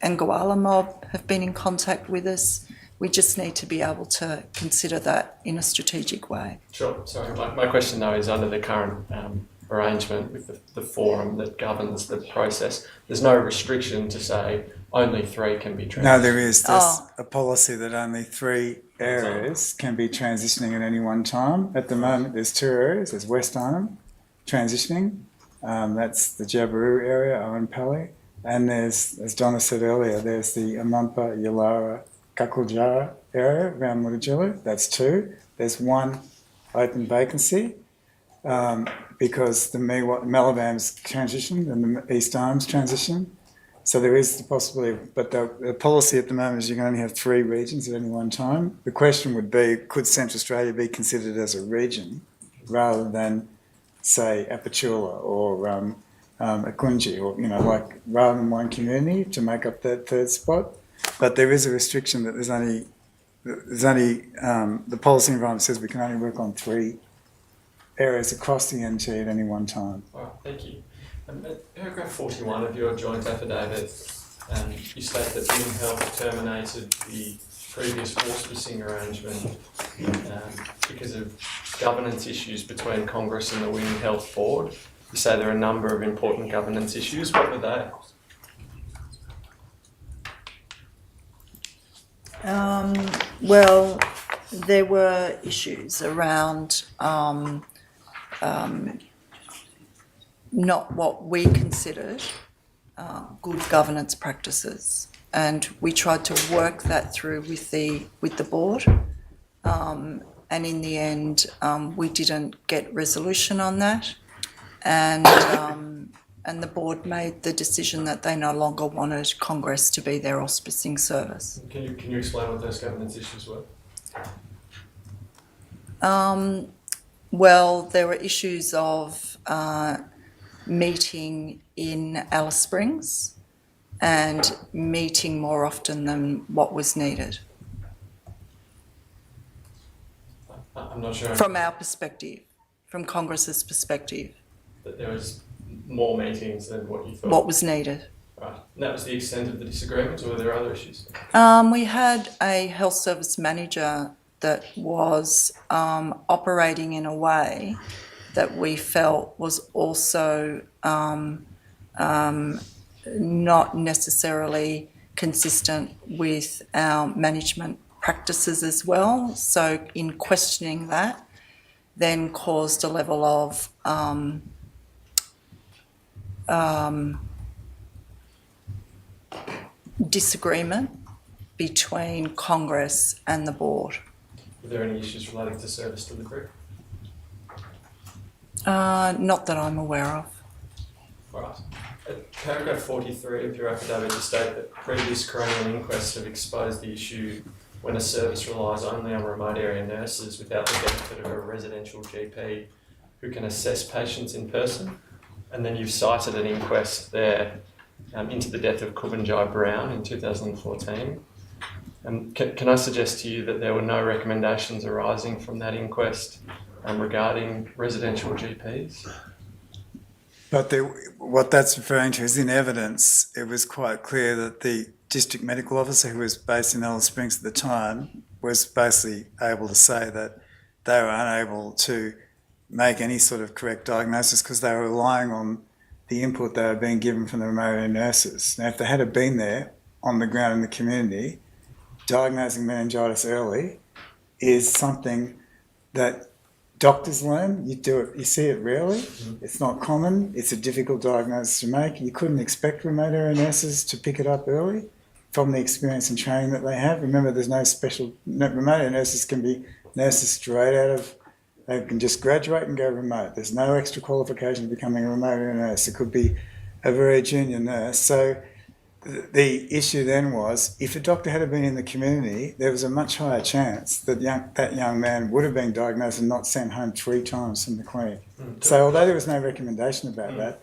and Goala Mob have been in contact with us. We just need to be able to consider that in a strategic way. Sure. Sorry, my question though is under the current arrangement with the forum that governs the process, there's no restriction to say only 3 can be transitioned. No, there is. There's a policy that only 3 areas can be transitioning at any one time. At the moment, there's 2 areas. There's West Arnhem transitioning. That's the Jabiru area, Owen Pally. And there's, as Donna said earlier, there's the Amampa, Yalara, Kakuljara area around Mutijulu. That's 2. There's 1 open vacancy because the Malabam's transitioned and the East Arms transitioned. So there is the possibility, but the policy at the moment is you can only have 3 regions at any one time. The question would be, could Central Australia be considered as a region rather than, say, Apachula or Akunji, or, rather than one community to make up that 3rd spot? But there is a restriction that there's only the policy environment says we can only work on 3 areas across the NT at any one time. All right, thank you. Paragraph 41 of your joint affidavit, you state that Wing Health terminated the previous hospicing arrangement because of governance issues between Congress and the Wing Health Board. You say there are a number of important governance issues. What were they? Well, there were issues around not what we considered good governance practices, and we tried to work that through with the board, and in the end we didn't get resolution on that, and the board made the decision that they no longer wanted Congress to be their auspicing service. Can you explain what those governance issues were? Well, there were issues of meeting in Alice Springs and meeting more often than what was needed. I'm not sure. From our perspective, from Congress's perspective. That there was more meetings than what you thought? What was needed. Right. And that was the extent of the disagreement, or were there other issues? We had a health service manager that was operating in a way that we felt was also not necessarily consistent with our management practices as well. So in questioning that, then caused a level of disagreement between Congress and the board. Were there any issues relating to service delivery? Not that I'm aware of. All right. At paragraph 43 of your affidavit, you state that previous coronial inquests have exposed the issue when a service relies only on remote area nurses without the benefit of a residential GP who can assess patients in person. And then you've cited an inquest there into the death of Kumanjayi Brown in 2014. Can I suggest to you that there were no recommendations arising from that inquest regarding residential GPs? But what that's referring to is in evidence, it was quite clear that the district medical officer who was based in Alice Springs at the time was basically able to say that they were unable to make any sort of correct diagnosis because they were relying on the input they were being given from the remote area nurses. Now, if they had been there on the ground in the community, diagnosing meningitis early is something that doctors learn. You do it, you see it rarely. It's not common. It's a difficult diagnosis to make. You couldn't expect remote area nurses to pick it up early from the experience and training that they have. Remember, there's no special, remote area nurses can be nurses straight out of, they can just graduate and go remote. There's no extra qualification to becoming a remote area nurse. It could be a very junior nurse. So the issue then was, if a doctor had been in the community, there was a much higher chance that that young man would have been diagnosed and not sent home 3 times from the clinic. So although there was no recommendation about that,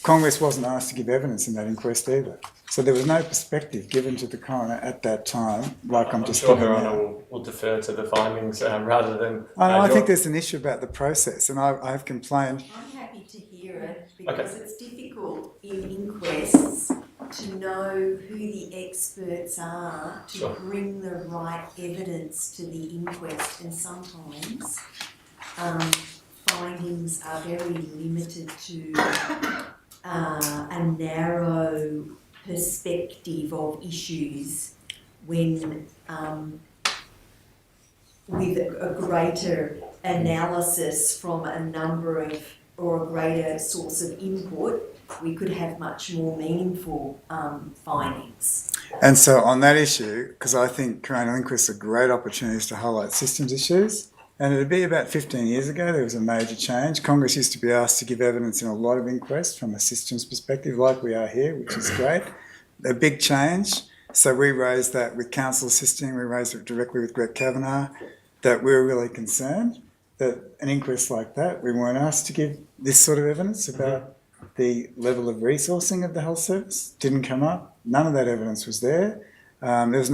Congress wasn't asked to give evidence in that inquest either. So there was no perspective given to the coroner at that time, like I'm just sure giving Her now. Honour will defer to the findings rather than... I think there's an issue about the process, and I've complained. I'm happy to hear it because Okay. it's difficult in inquests to know who the experts are to Sure. bring the right evidence to the inquest, and sometimes findings are very limited to a narrow perspective of issues when with a greater analysis from a number of or a greater source of input, we could have much more meaningful findings. And so on that issue, because I think coronial inquests are great opportunities to highlight systems issues, and it'd be about 15 years ago there was a major change. Congress used to be asked to give evidence in a lot of inquests from a systems perspective, like we are here, which is great. A big change. So we raised that with counsel assisting, we raised it directly with Greg Kavanagh, that we were really concerned that an inquest like that, we weren't asked to give this sort of evidence about the level of resourcing of the health service. Didn't come up. None of that evidence was there. There was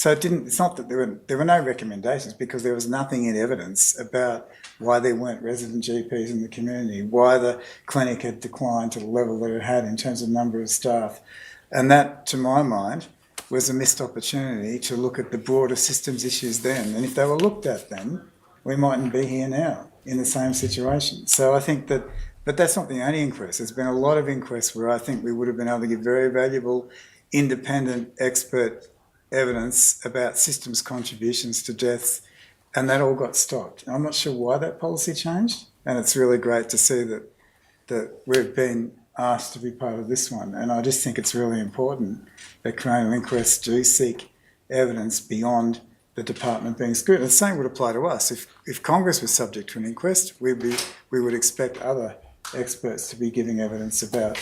so it didn't. It's not that there were no recommendations because there was nothing in evidence about why there weren't resident GPs in the community, why the clinic had declined to the level that it had in terms of number of staff, and that, to my mind, was a missed opportunity to look at the broader systems issues then. And if they were looked at then, we mightn't be here now in the same situation. So I think that, but that's not the only inquest. There's been a lot of inquests where I think we would have been able to give very valuable, independent, expert evidence about systems contributions to deaths, and that all got stopped. I'm not sure why that policy changed, and it's really great to see that we've been asked to be part of this one. And I just think it's really important that coronial inquests do seek evidence beyond the department being scrutinised. The same would apply to us. If Congress was subject to an inquest, we would expect other experts to be giving evidence about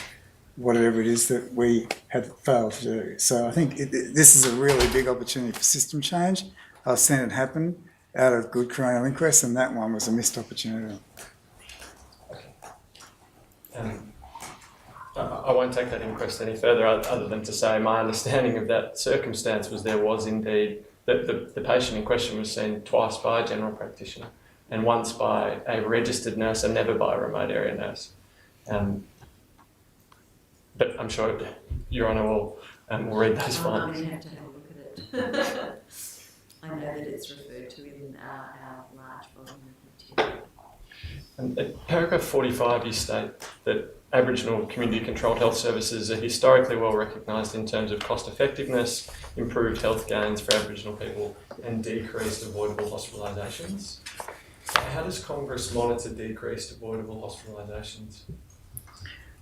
whatever it is that we had failed to do. So I think this is a really big opportunity for system change. I've seen it happen out of good coronial inquests, and that one was a missed opportunity. I won't take that inquest any further other than to say my understanding of that circumstance was there was indeed that the patient in question was seen twice by a general practitioner and once by a registered nurse and never by a remote area nurse. But I'm sure Your Honour will read those findings. I'm going to have to have a look at it. I know that it's referred to in our large volume of material. And at paragraph 45 you state that Aboriginal community-controlled health services are historically well recognised in terms of cost effectiveness, improved health gains for Aboriginal people, and decreased avoidable hospitalisations. How does Congress monitor decreased avoidable hospitalisations?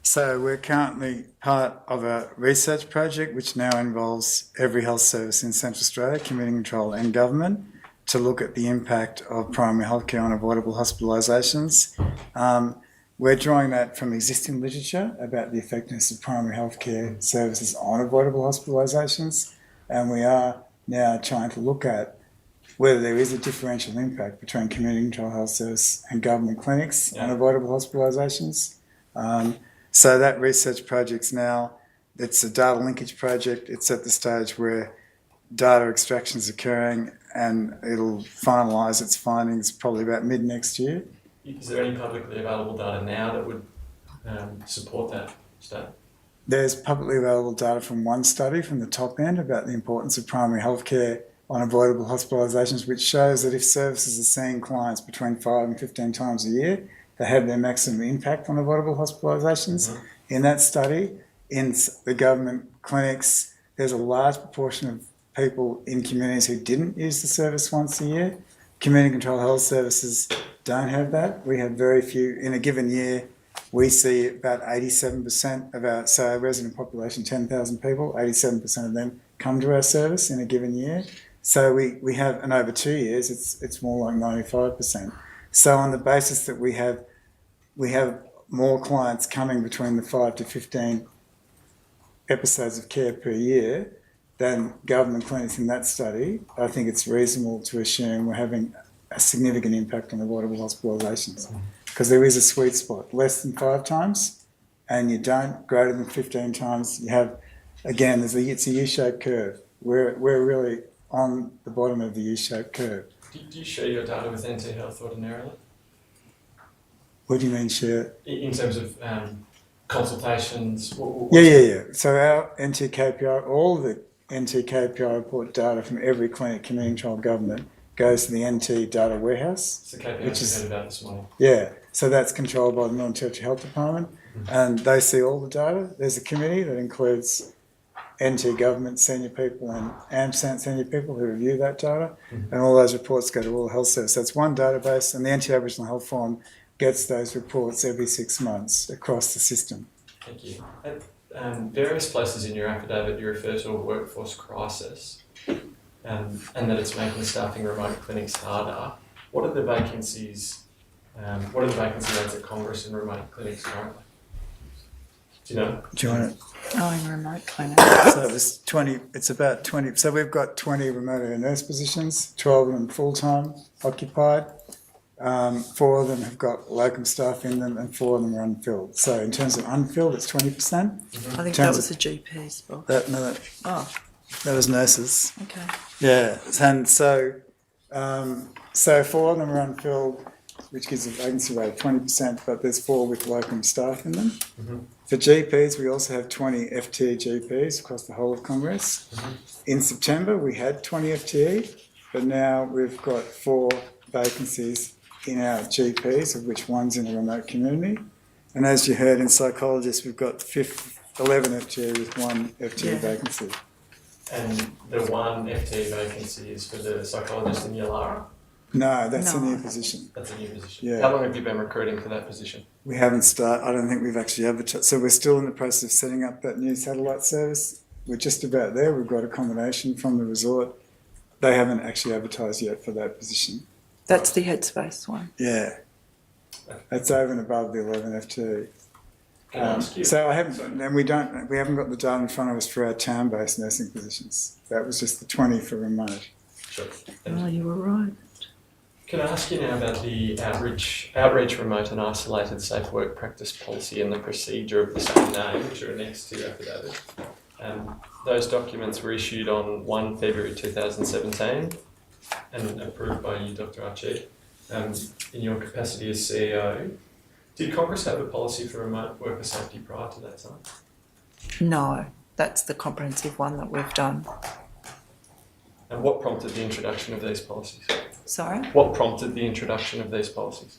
So we're currently part of a research project which now involves every health service in Central Australia, community control and government, to look at the impact of primary healthcare on avoidable hospitalisations. We're drawing that from existing literature about the effectiveness of primary healthcare services on avoidable hospitalisations, and we are now trying to look at whether there is a differential impact between community control health service and government clinics on avoidable hospitalisations. So that research project's now, it's a data linkage project. It's at the stage where data extraction is occurring, and it'll finalise its findings probably about mid next year. Is there any publicly available data now that would support that statement? There's publicly available data from one study from the top end about the importance of primary healthcare on avoidable hospitalisations, which shows that if services are seeing clients between 5 and 15 times a year, they have their maximum impact on avoidable hospitalisations. Mm-hmm. In that study, in the government clinics, there's a large proportion of people in communities who didn't use the service once a year. Community control health services don't have that. We have very few. In a given year, we see about 87% of our resident population, 10,000 people, 87% of them come to our service in a given year. So we have, and over 2 years, it's more like 95%. So on the basis that we have more clients coming between the 5 to 15 episodes of care per year than government clinics in that study, I think it's reasonable to assume we're having a significant impact on avoidable hospitalisations, because there is a sweet spot, less than 5 times, and you don't, greater than 15 times, you have, again, it's a U-shaped curve. We're really on the bottom of the U-shaped curve. Do you share your data with NT Health ordinarily? What do you mean share? In terms of consultations? Yeah. So our NT KPI, all of the NT KPI report data from every clinic, community controlled government, goes to the NT data warehouse. It's the KPI which is heard about this morning. Yeah, so that's controlled by the Northern Territory Health Department, and they see all the data. There's a committee that includes NT government senior people and AMSANT senior people who review that data, and all those reports go to all health services. So it's one database, and the Anti-Aboriginal Health Forum gets those reports every 6 months across the system. Thank you. At various places in your affidavit, you refer to a workforce crisis, and that it's making staffing remote clinics harder. What are the vacancies? What are the vacancy rates at Congress in remote clinics currently? Do you know? Do you want it? Oh, in remote clinics. So it was 20, it's about 20, so we've got 20 remote area nurse positions, 12 of them full-time occupied. 4 of them have got locum staff in them, and 4 of them are unfilled. So in terms of unfilled, it's 20%. I think that was a GP spot. That was nurses. Okay. Yeah, and so 4 of them are unfilled, which gives a vacancy rate of 20%, but there's 4 with locum staff in them. Mm-hmm. For GPs, we also have 20 FTE GPs across the whole of Congress. Mm-hmm. In September, we had 20 FTE, but now we've got 4 vacancies in our GPs, of which one's in a remote community. And as you heard in psychologists, we've got 11 FTE with 1 FTE vacancy. And the 1 FTE vacancy is for the psychologist in Yalara? No, that's a new position. That's a new position. Yeah. How long have you been recruiting for that position? We haven't started. I don't think we've actually advertised. So we're still in the process of setting up that new satellite service. We're just about there. We've got accommodation from the resort. They haven't actually advertised yet for that position. That's the Headspace one. Yeah. That's over and above the 11 FTE. Can I ask you? So I haven't, and we haven't got the data in front of us for our town-based nursing positions. That was just the 20 for remote. Sure. Oh, you were right. Can I ask you now about the outreach, remote and isolated safe work practice policy and the procedure of the same name, which are next to your affidavit? Those documents were issued on 1 February 2017 and approved by you, Dr. Archie, in your capacity as CEO. Did Congress have a policy for remote worker safety prior to that time? No, that's the comprehensive one that we've done. And what prompted the introduction of these policies? Sorry? What prompted the introduction of these policies?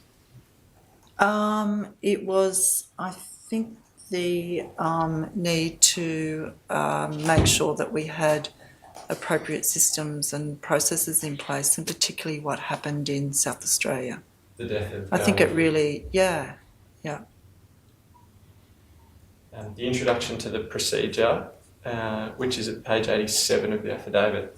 It was, I think, the need to make sure that we had appropriate systems and processes in place, and particularly what happened in South Australia. The death of I think it really, yeah. The introduction to the procedure, which is at page 87 of the affidavit,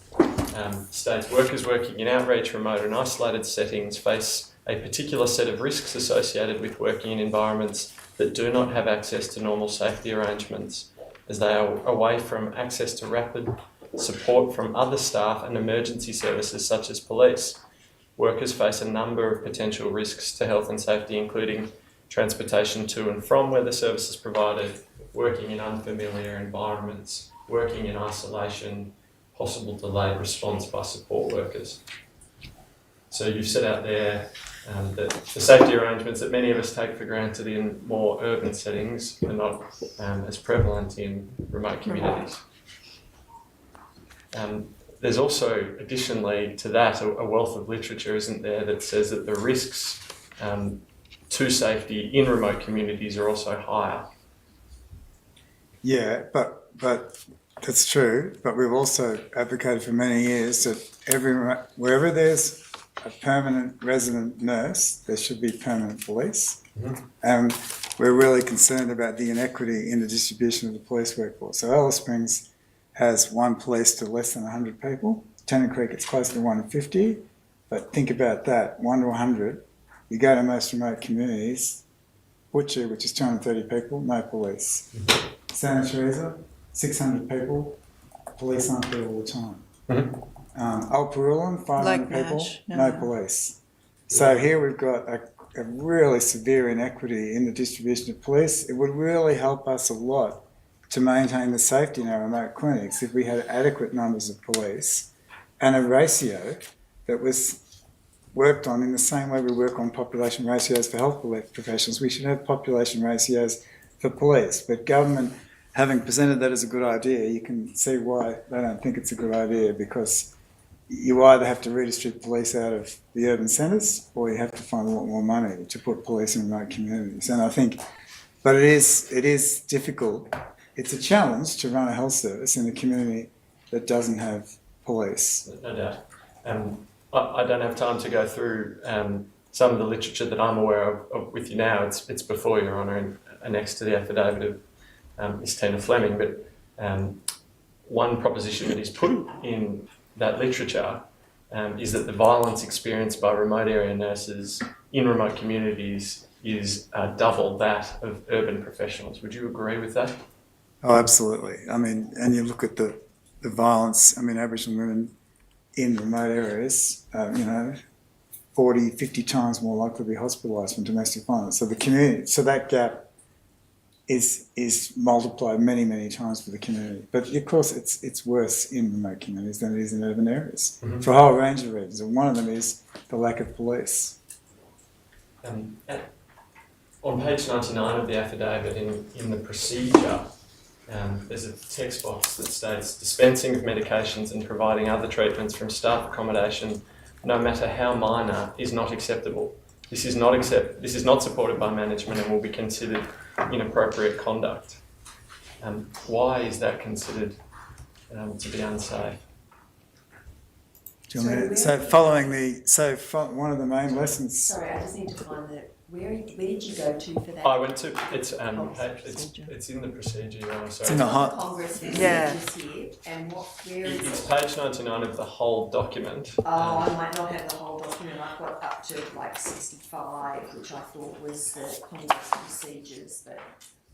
states workers working in outreach, remote and isolated settings face a particular set of risks associated with working in environments that do not have access to normal safety arrangements, as they are away from access to rapid support from other staff and emergency services such as police. Workers face a number of potential risks to health and safety, including transportation to and from where the service is provided, working in unfamiliar environments, working in isolation, possible delayed response by support workers. So you've set out there that the safety arrangements that many of us take for granted in more urban settings are not as prevalent in remote communities. There's also, additionally to that, a wealth of literature, isn't there, that says that the risks to safety in remote communities are also higher. Yeah, but that's true. But we've also advocated for many years that wherever there's a permanent resident nurse, there should be permanent police. Mm-hmm. And we're really concerned about the inequity in the distribution of the police workforce. So Alice Springs has one police to less than 100 people. Tennant Creek, it's close to 1 to 50. But think about that, 1 to 100. You go to most remote communities, Butcher, which is 230 people, no police. Mm-hmm. Santa Teresa, 600 people, police aren't there all the time. Mm-hmm. Alparulan, 500 Lake people, Nash, no no. police. So here we've got a really severe inequity in the distribution of police. It would really help us a lot to maintain the safety in our remote clinics if we had adequate numbers of police and a ratio that was worked on in the same way we work on population ratios for health professionals. We should have population ratios for police, but government, having presented that as a good idea, you can see why they don't think it's a good idea, because you either have to redistribute police out of the urban centres or you have to find a lot more money to put police in remote communities. And I think, but it is difficult. It's a challenge to run a health service in a community that doesn't have police. No doubt. I don't have time to go through some of the literature that I'm aware of with you now. It's before, Your Honour, and next to the affidavit of Ms. Tina Fleming. But one proposition that is put in that literature is that the violence experienced by remote area nurses in remote communities is double that of urban professionals. Would you agree with that? Oh, absolutely. I mean, and you look at the violence, I mean, Aboriginal women in remote areas, 40, 50 times more likely to be hospitalised from domestic violence. So the community, so that gap is multiplied many, many times for the community. But of course, it's worse in remote communities than it is in urban areas, Mm-hmm. for a whole range of reasons. And one of them is the lack of police. On page 99 of the affidavit, in the procedure, there's a text box that states dispensing of medications and providing other treatments from staff accommodation, no matter how minor, is not acceptable. This is not supported by management and will be considered inappropriate conduct. Why is that considered to be unsafe? Do you want me to, one of the main lessons. Sorry, I just need to find the, where did you go to for that? I went to, it's in the procedure, Your Honour, sorry. It's in the Congress Yeah. this year, and where is It's it? page 99 of the whole document. Oh, I might not have the whole document. I've got up to like 65, which I thought was the Congress procedures, but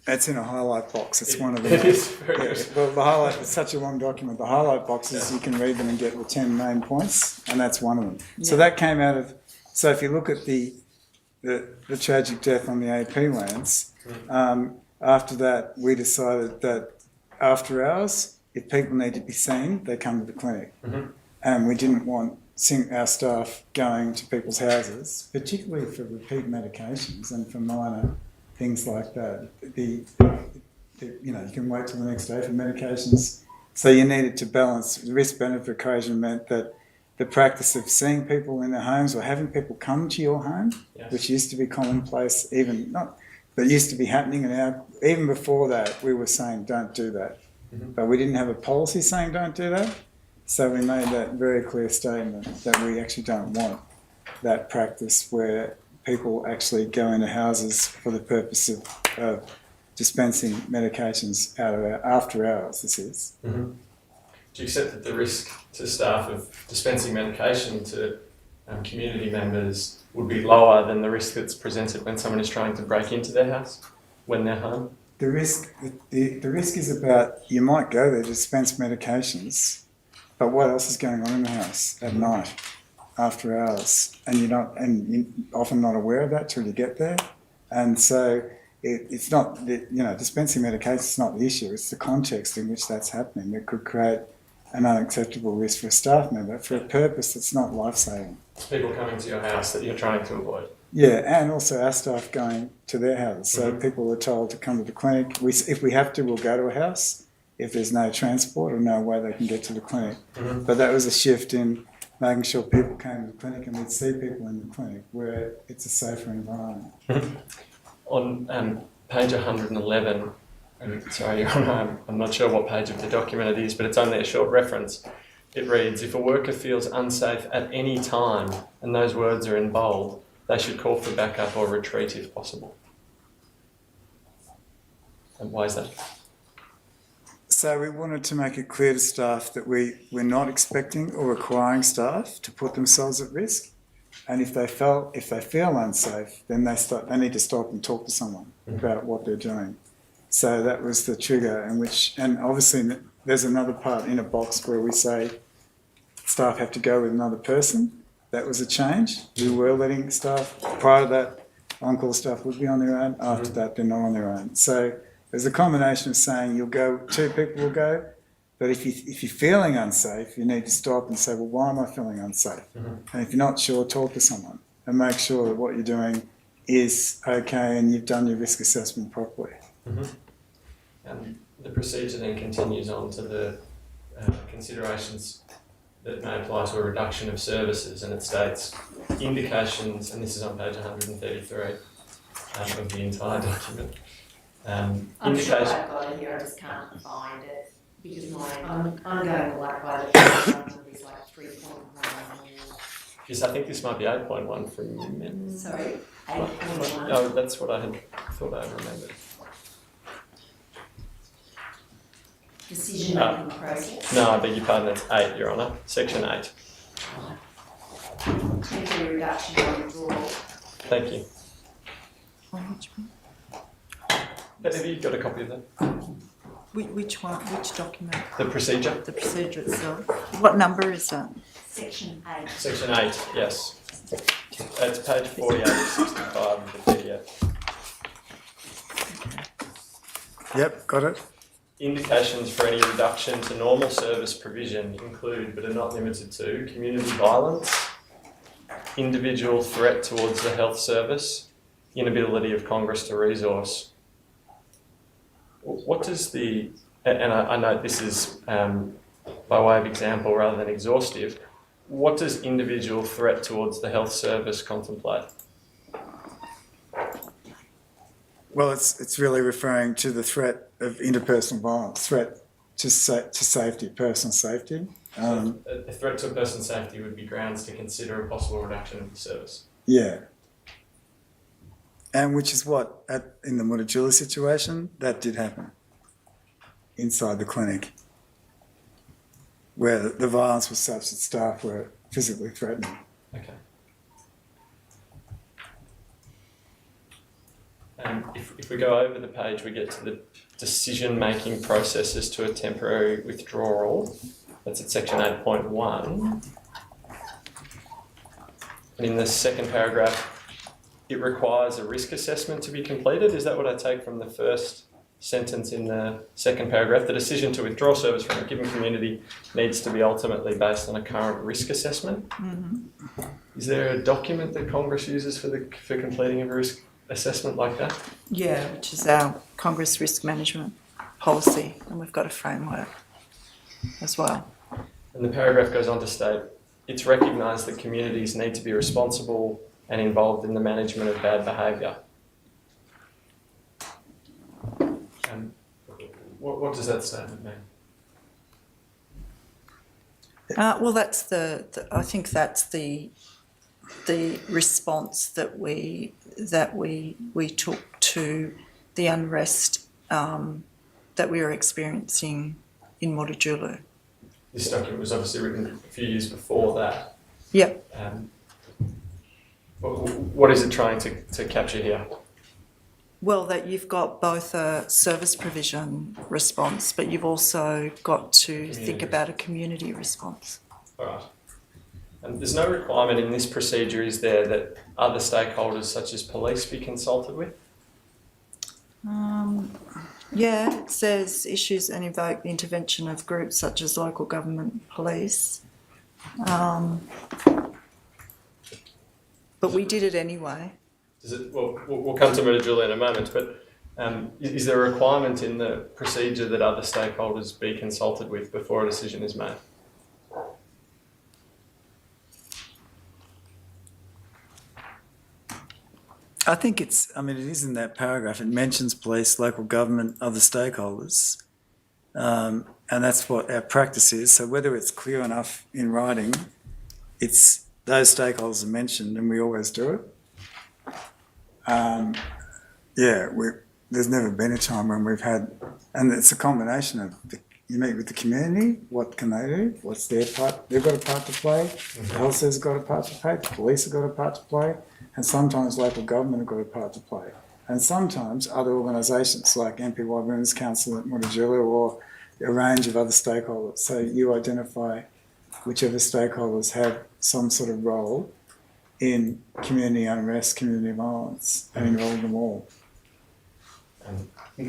It's in a highlight box. It's one of It the. is very good. Well, the highlight. It's such a long document. The highlight boxes, you can read them and get the 10 main points, and that's one of them. So that came out of. So if you look at the tragic death on the AP lands, after that we decided that after hours, if people need to be seen, they come to the clinic, and we didn't want our staff going to people's houses, particularly for repeat medications and for minor things like that. You can wait till the next day for medications. So you needed to balance. The risk-benefit equation meant that the practice of seeing people in their homes or having people come to your home, Yes. which used to be commonplace, even not that used to be happening, and even before that, we were saying don't do that. But we didn't have a policy saying don't do that, so we made that very clear statement that we actually don't want that practice where people actually go into houses for the purpose of dispensing medications after hours, this is. Do you accept that the risk to staff of dispensing medication to community members would be lower than the risk that's presented when someone is trying to break into their house when they're home? The risk is about, you might go there to dispense medications, but what else is going on in the house at night, after hours, and you're often not aware of that till you get there, and so it's not, dispensing medications is not the issue. It's the context in which that's happening that could create an unacceptable risk for a staff member for a purpose that's not life-saving. People coming to your house that you're trying to avoid. Yeah, and also our staff going to their houses. So people are told to come to the clinic. If we have to, we'll go to a house if there's no transport or no way they can get to the clinic. But that was a shift in making sure people came to the clinic and we'd see people in the clinic where it's a safer environment. On page 111, and sorry, Your Honour, I'm not sure what page of the document it is, but it's only a short reference. It reads, if a worker feels unsafe at any time, and those words are in bold, they should call for backup or retreat if possible. And why is that? So we wanted to make it clear to staff that we're not expecting or requiring staff to put themselves at risk. And if they feel unsafe, then they need to stop and talk to someone about what they're doing. So that was the trigger and obviously there's another part in a box where we say staff have to go with another person. That was a change. We were letting staff, prior to that, on-call staff would be on their own. After that, they're not on their own. So there's a combination of saying two people will go, but if you're feeling unsafe, you need to stop and say, well, why am I feeling unsafe? And if you're not sure, talk to someone and make sure that what you're doing is okay and you've done your risk assessment properly. And the procedure then continues on to the considerations that may apply to a reduction of services, and it states indications, and this is on page 133 of the entire document. I'm sure I've got it here, I just can't find it because I'm going like by the number is like 3.1. Yes, I think this might be 8.1 from memory. Sorry, 8.1. No, that's what I had thought I remembered. Decision-making process. No, I beg your pardon, that's 8, Your Honour. Section 8. Temporary reduction or withdrawal. Thank you. On which one? Have you got a copy of that? Which one? Which document? The procedure? The procedure itself. What number is that? Section 8. Section 8, yes. It's page 48 of 65 of the PDF. Yep, got it. Indications for any reduction to normal service provision include, but are not limited to, community violence, individual threat towards the health service, inability of Congress to resource. What does the, and I note this is by way of example rather than exhaustive, what does individual threat towards the health service contemplate? Well, it's really referring to the threat of interpersonal violence, threat to safety, personal safety. A threat to a person's safety would be grounds to consider a possible reduction of the service. Yeah. And which is what, in the Mutijula situation, that did happen inside the clinic, where the violence was such that staff were physically threatening. Okay. If we go over the page, we get to the decision-making processes to a temporary withdrawal. That's at section 8.1. And in the second paragraph, it requires a risk assessment to be completed. Is that what I take from the first sentence in the second paragraph? The decision to withdraw service from a given community needs to be ultimately based on a current risk assessment. Mm-hmm. Is there a document that Congress uses for completing a risk assessment like that? Yeah, which is our Congress risk management policy, and we've got a framework as well. And the paragraph goes on to state, it's recognised that communities need to be responsible and involved in the management of bad behaviour. What does that statement mean? Well, that's I think that's the response that we took to the unrest that we were experiencing in Mutijulu. This document was obviously written a few years before that. Yep. What is it trying to capture here? Well, that you've got both a service provision response, but you've also got to think about a community response. All right. And there's no requirement in this procedure, is there, that other stakeholders such as police be consulted with? Yeah, it says issues and invoke the intervention of groups such as local government, police. But we did it anyway. Does it? Well, we'll come to Mutijulu in a moment, but is there a requirement in the procedure that other stakeholders be consulted with before a decision is made? I think it is in that paragraph. It mentions police, local government, other stakeholders. And that's what our practice is. So whether it's clear enough in writing, it's those stakeholders are mentioned and we always do it. There's never been a time when we've had, and it's a combination of you meet with the community, what can they do? What's their part? They've got a part to play. The health service has got a part to play. The police have got a part to play. And sometimes local government have got a part to play. And sometimes other organisations like MPY Women's Council at Mutijulu or a range of other stakeholders. So you identify whichever stakeholders have some sort of role in community unrest, community violence, and involve them all.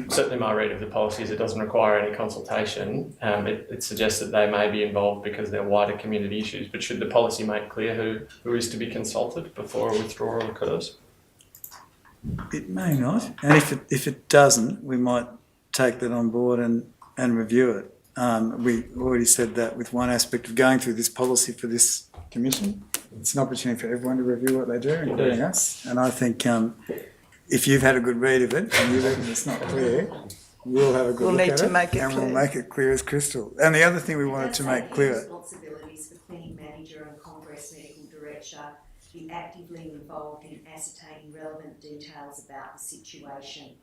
Certainly my read of the policy is it doesn't require any consultation. It suggests that they may be involved because they're wider community issues, but should the policy make clear who is to be consulted before a withdrawal occurs? It may not, and if it doesn't, we might take that on board and review it. We already said that with one aspect of going through this policy for this commission. It's an opportunity for everyone to review what they do, including us. And I think if you've had a good read of it and you reckon it's not clear, we'll have a good look at it and we'll make it clear as crystal. And the other thing we wanted to make clear. Responsibilities for clinic manager and Congress medical director be actively involved in ascertaining relevant details about the situation.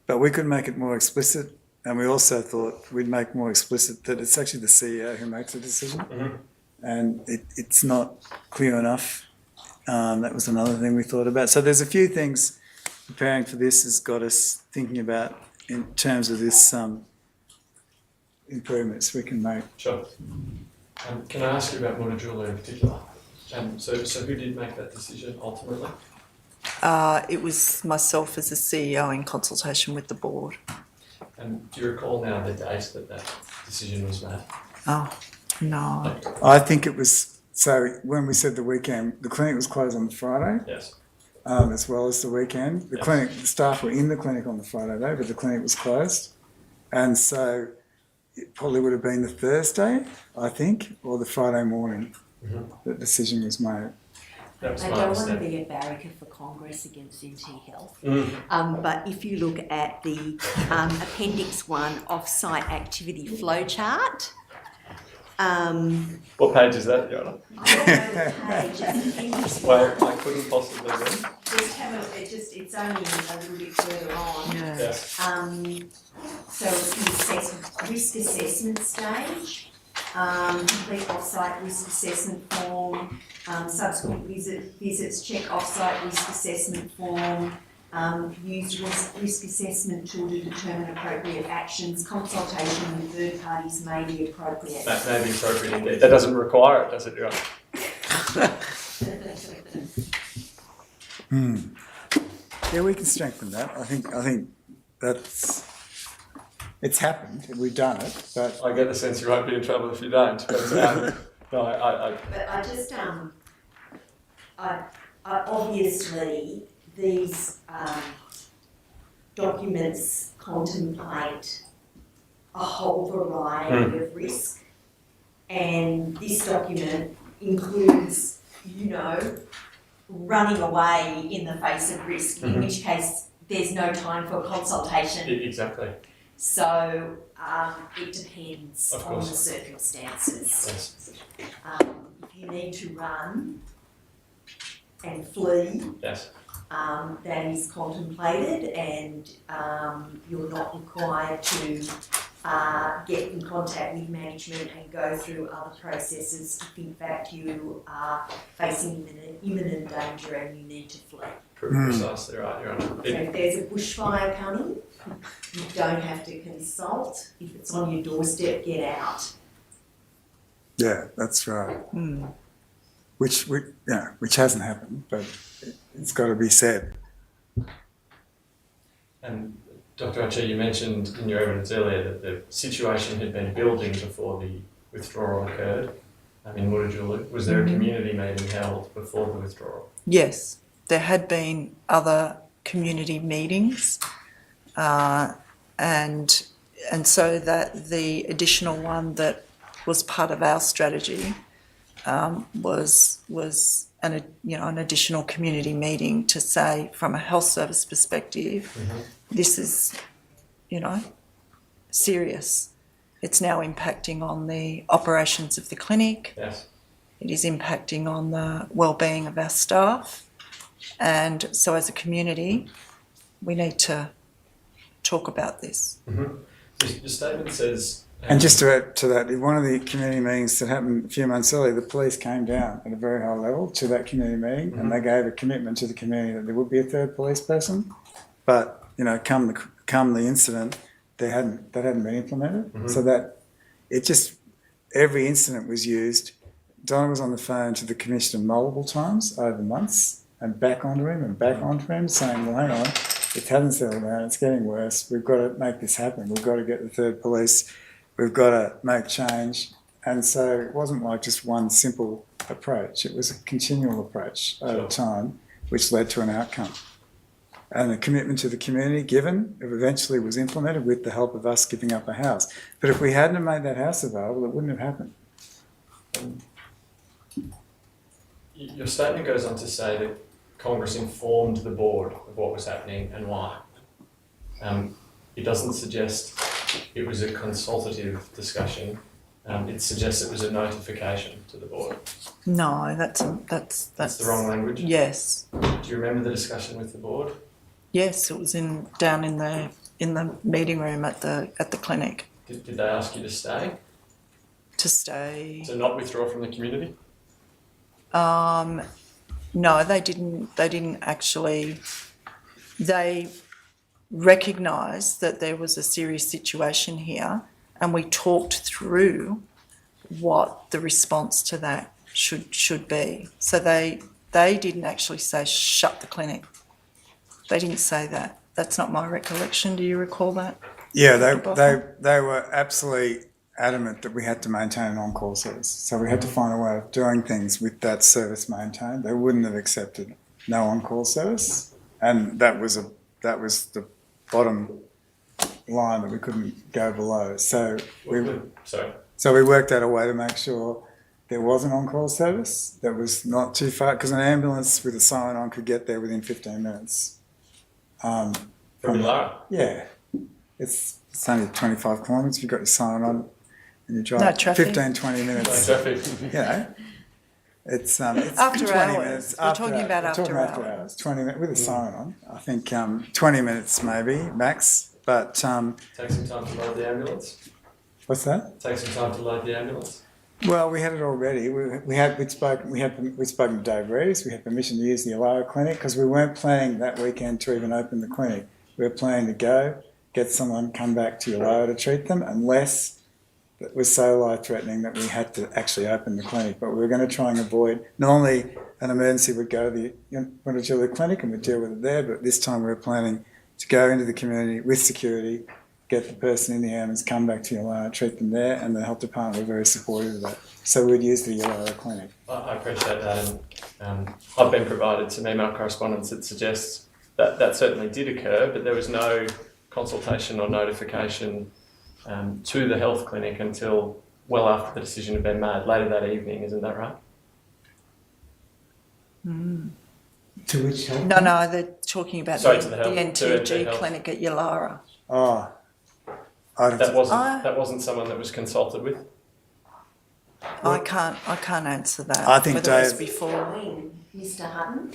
But we could make it more explicit, and we also thought we'd make more explicit that it's actually the CEO who makes the decision, and it's not clear enough. That was another thing we thought about. So there's a few things preparing for this has got us thinking about in terms of this improvements we can make. Sure. Can I ask you about Mutijulu in particular? So who did make that decision ultimately? It was myself as the CEO in consultation with the board. And do you recall now the date that decision was made? Oh, no. I think it was, so when we said the weekend, the clinic was closed on the Friday. Yes. As well as the weekend. The clinic, the staff were in the clinic on the Friday though, but the clinic was closed. And so it probably would have been the Thursday, I think, or the Friday morning that decision was made. I don't want to be a barrier for Congress against NT Health, but if you look at the Appendix 1 off-site activity flowchart, what page is that, Your Honour? I don't know the page, it's Appendix 1. Well, I couldn't possibly read. Just have a look, it's only a little bit further on. Yes. So it's the risk assessment stage, complete off-site risk assessment form, subsequent visits, check off-site risk assessment form, use risk assessment tool to determine appropriate actions, consultation with third parties may be appropriate. That may be appropriate indeed. That doesn't require it, does it, Your Honour? Yeah, we can strengthen that. I think it's happened. We've done it, but I get the sense you won't be in trouble if you don't. But, no, But I just, I obviously these documents contemplate a whole variety of risk, and this document includes, running away in the face of risk, in which case there's no time for consultation. Exactly. So it depends Of on the course. circumstances. Yes. If you need to run and flee, Yes. that is contemplated, and you're not required to get in contact with management and go through other processes if in fact you are facing imminent danger and you need to flee. Precisely right, Your Honour. So if there's a bushfire coming, you don't have to consult. If it's on your doorstep, get out. Yeah, that's right. Which hasn't happened, but it's got to be said. And Dr. Archie, you mentioned in your evidence earlier that the situation had been building before the withdrawal occurred in Mutijulu. Was there a community meeting held before the withdrawal? Yes, there had been other community meetings, and so that the additional one that was part of our strategy was an additional community meeting to say, from a health service perspective, this is, serious. It's now impacting on the operations of the clinic. Yes. It is impacting on the well-being of our staff. And so as a community, we need to talk about this. Your statement says... And just to add to that, in one of the community meetings that happened a few months earlier, the police came down at a very high level to that community meeting, and they gave a commitment to the community that there would be a third police person. But come the incident, that hadn't been implemented. So that every incident was used. Donna was on the phone to the commissioner multiple times over months, and back onto him, saying, well, hang on, it hasn't settled down, it's getting worse, we've got to make this happen, we've got to get the third police, we've got to make change. And so it wasn't like just one simple approach, it was a continual approach over time, which led to an outcome. And a commitment to the community given, it eventually was implemented with the help of us giving up a house. But if we hadn't have made that house available, it wouldn't have happened. Your statement goes on to say that Congress informed the board of what was happening and why. It doesn't suggest it was a consultative discussion. It suggests it was a notification to the board. No, that's the wrong language. Yes, Do you remember the discussion with the board? yes, it was down in the meeting room at the clinic. Did they ask you to stay? To stay. To not withdraw from the community? No, they didn't actually. They recognised that there was a serious situation here, and we talked through what the response to that should be. So they didn't actually say shut the clinic. They didn't say that. That's not my recollection. Do you recall that? Yeah, they were absolutely adamant that we had to maintain an on-call service. So we had to find a way of doing things with that service maintained. They wouldn't have accepted no on-call service, and that was the bottom line that we couldn't go below. So we worked out a way to make sure there was an on-call service that was not too far, because an ambulance with a siren on could get there within 15 minutes. From Lara? Yeah. It's only 25 kilometres. If you've got your siren on and you drive No traffic. 15, 20 minutes. No traffic. It's After 20 hours. minutes. We're talking about after hours. 20 minutes with a siren on. I think 20 minutes maybe max. But Take some time to load the ambulance. what's that? Take some time to load the ambulance. Well, we had it already. We'd spoken to Dave Reeves. We had permission to use the Alara clinic because we weren't planning that weekend to even open the clinic. We were planning to go, get someone, come back to Alara to treat them, unless it was so life-threatening that we had to actually open the clinic. But we were going to try and avoid. Normally, an emergency would go to the Mutijulu clinic and we'd deal with it there. But this time, we were planning to go into the community with security, get the person in the ambulance, come back to Alara, treat them there, and the health department were very supportive of that. So we'd use the Alara clinic. I appreciate that, and I've been provided some email correspondence that suggests that that certainly did occur, but there was no consultation or notification to the health clinic until well after the decision had been made, later that evening, isn't that right? To which health? No, they're talking about Sorry, the to the health- to NTG health. clinic at Yalara. Oh, I don't. That wasn't someone that was consulted with. I can't answer that. I think whether it was Dave- before. Mr. Hutton,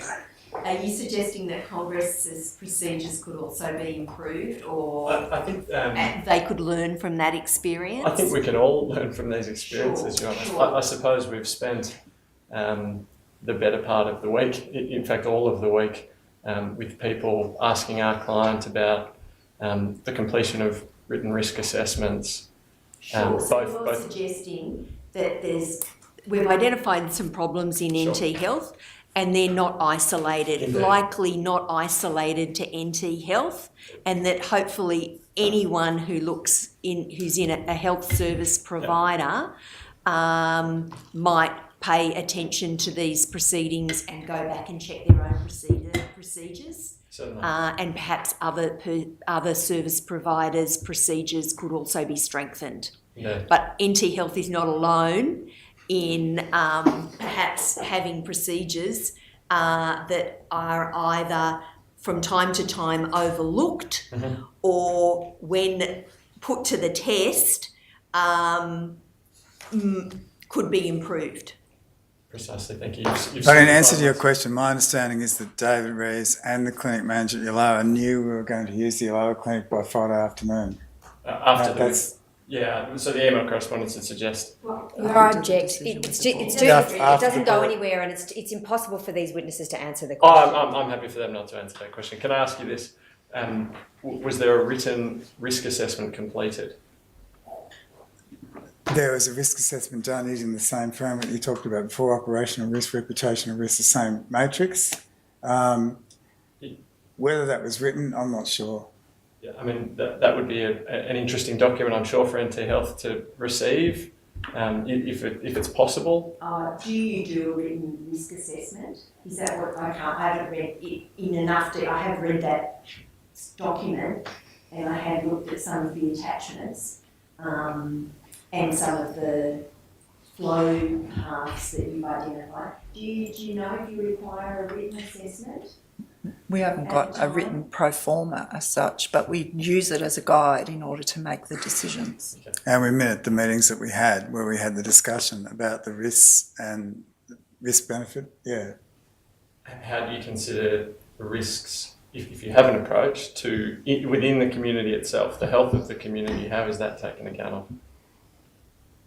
are you suggesting that Congress's procedures could also be improved, or I think they could learn from that experience? I think we can all learn from these experiences, Sure, Your Honour. sure. I suppose we've spent the better part of the week, in fact all of the week, with people asking our client about the completion of written risk assessments. Sure, so both- you're both- suggesting that we've identified some problems in Sure. NT Health and they're not isolated, Indeed. likely not isolated to NT Health, and that hopefully anyone who's in a health service provider might pay attention to these proceedings and go back and check their own procedures. Certainly. And perhaps other service providers' procedures could also be strengthened. Yeah. But NT Health is not alone in perhaps having procedures that are either from time to time overlooked or when put to the test could be improved. Precisely, thank you. You've But in answer to simplified your it. question, my understanding is that David Rees and the clinic manager at Yalara knew we were going to use the Yalara clinic by Friday afternoon. After That's- so the email correspondence would suggest. I object. It doesn't go anywhere, and it's impossible for these witnesses to answer the Oh, question. I'm happy for them not to answer that question. Can I ask you this? Was there a written risk assessment completed? There was a risk assessment done using the same framework you talked about before: operational risk, reputational risk, the same matrix. Whether that was written, I'm not sure. Yeah, I mean, that would be an interesting document, I'm sure, for NT Health to receive, if it's possible. Do you do a written risk assessment? Is that what I haven't read it in enough to, I have read that document and I have looked at some of the attachments and some of the flow paths that you've identified. Do you know if you require a written assessment? We haven't got a written pro forma as such, but we use it as a guide in order to make the decisions. And we minute the meetings that we had where we had the discussion about the risks and risk benefit. Yeah. How do you consider the risks, if you have an approach, within the community itself, the health of the community? How is that taken account of?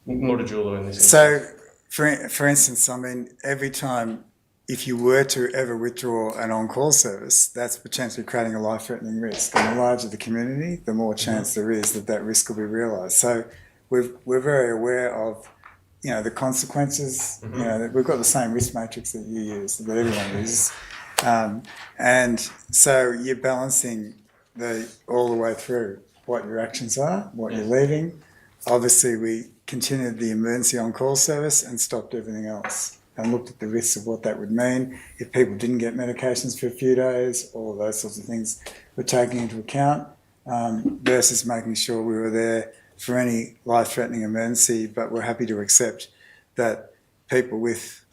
Mutijulu in this So, for instance, I mean, every time, if you were to ever withdraw an on-call service, that's potentially creating a life-threatening risk. And the larger the community, the more chance there is that that risk will be realised. So we're very aware of, the consequences. We've got the same risk matrix that you use, that everyone uses. And so you're balancing all the way through what your actions are, what you're leaving. Obviously, we continued the emergency on-call service and stopped everything else and looked at the risks of what that would mean if people didn't get medications for a few days. All those sorts of things were taken into account, versus making sure we were there for any life-threatening emergency, but we're happy to accept that people with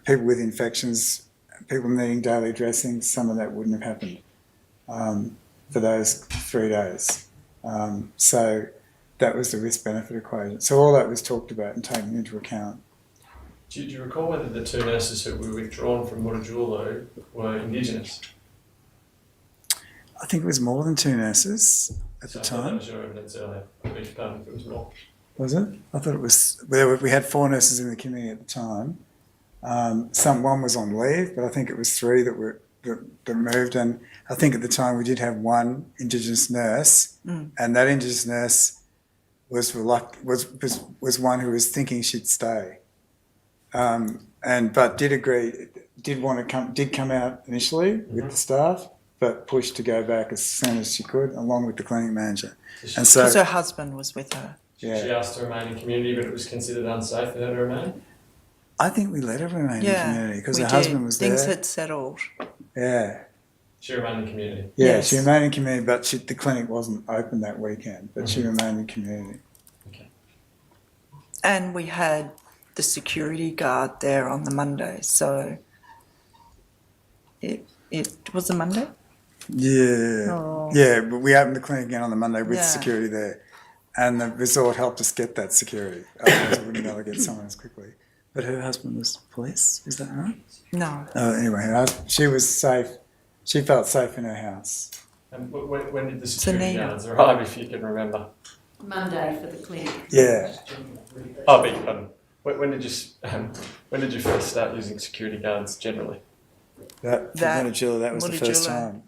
infections, people needing daily dressing, some of that wouldn't have happened for those 3 days. So that was the risk-benefit equation. So all that was talked about and taken into account. Do you recall whether the two nurses who were withdrawn from Mutijulu were Indigenous? I think it was more than 2 nurses at the I thought that time. was your evidence earlier. I beg your pardon if it was more. Was it? I thought it was. We had 4 nurses in the community at the time. One was on leave, but I think it was 3 that moved. And I think at the time we did have 1 Indigenous nurse, and that Indigenous nurse was one who was thinking she'd stay, but did agree, did come out initially with the staff, but pushed to go back as soon as she could, along with the clinic manager. And so, Because her husband was with her. She asked to remain in community, but it was considered unsafe for her to remain? I think we let her remain in community because we her did. husband was Things there. had settled. Yeah. She remained in community? Yeah, Yes. she remained in community, but the clinic wasn't open that weekend, but she remained in community. Okay. And we had the security guard there on the Monday, so it was a Monday. Yeah. Oh. Yeah, but we opened the clinic again on the Monday with Yeah. security there. And the resort helped us get that security. Otherwise, we wouldn't be able to get someone as quickly. But her husband was police, is that right? No. Anyway, she was safe. She felt safe in her house. And when did the security Nina. guards arrive, if you can remember? Monday for the clinic. Yeah. Oh, beg your pardon. When did you first start using security guards generally? That was the first Mutijula. time.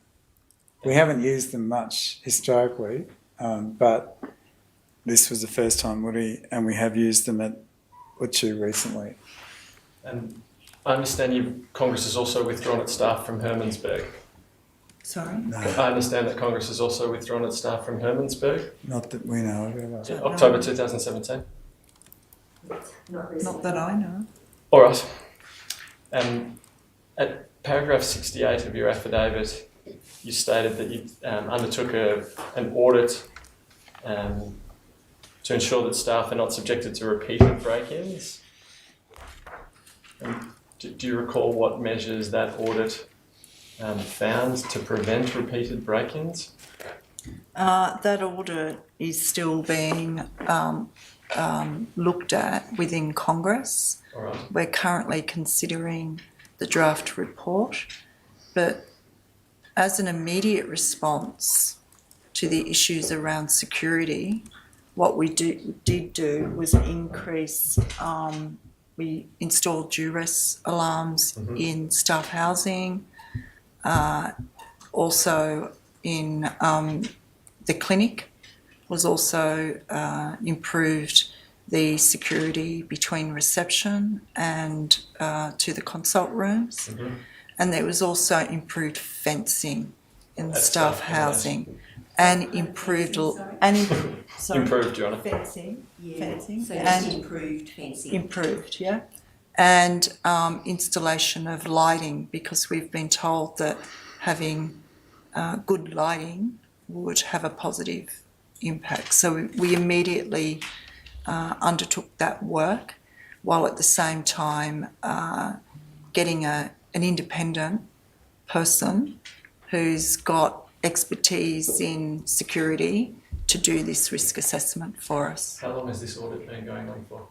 We haven't used them much historically, but this was the first time, and we have used them at Uchu recently. And I understand Congress has also withdrawn its staff from Hermannsburg. Sorry. No, I understand that Congress has also withdrawn its staff from Hermannsburg. not that we know of ever. Yeah, October 2017. Not recently. Not that I know. All right. At paragraph 68 of your affidavit, you stated that you undertook an audit to ensure that staff are not subjected to repeated break-ins. Do you recall what measures that audit found to prevent repeated break-ins? That audit is still being looked at within Congress. All right. We're currently considering the draft report, but as an immediate response to the issues around security, what we did do was increase, we installed duress alarms in staff housing, also in the clinic was also improved the security between reception and to the consult rooms. And there was also improved fencing in the At staff staff housing and improved Improved, Your Honour. fencing. Yeah. Fencing. So And- just improved fencing. Improved, yeah. And installation of lighting, because we've been told that having good lighting would have a positive impact. So we immediately undertook that work, while at the same time getting an independent person who's got expertise in security to do this risk assessment for us. How long has this audit been going on for?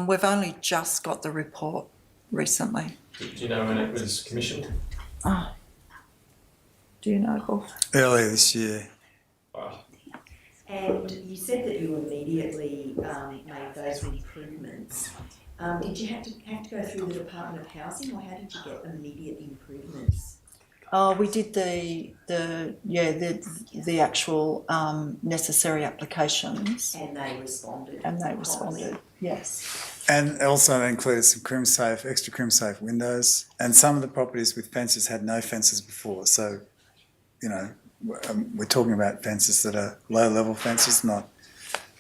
We've only just got the report recently. Do you know when it was commissioned? Oh. Do you know, Paul? Earlier this year. All right. And you said that you immediately made those improvements. Did you have to go through the Department of Housing, or how did you get immediate improvements? We did the actual necessary applications, And they responded. yes. And also included some extra crim safe windows. And some of the properties with fences had no fences before. So, you know, we're talking about fences that are low level fences, not.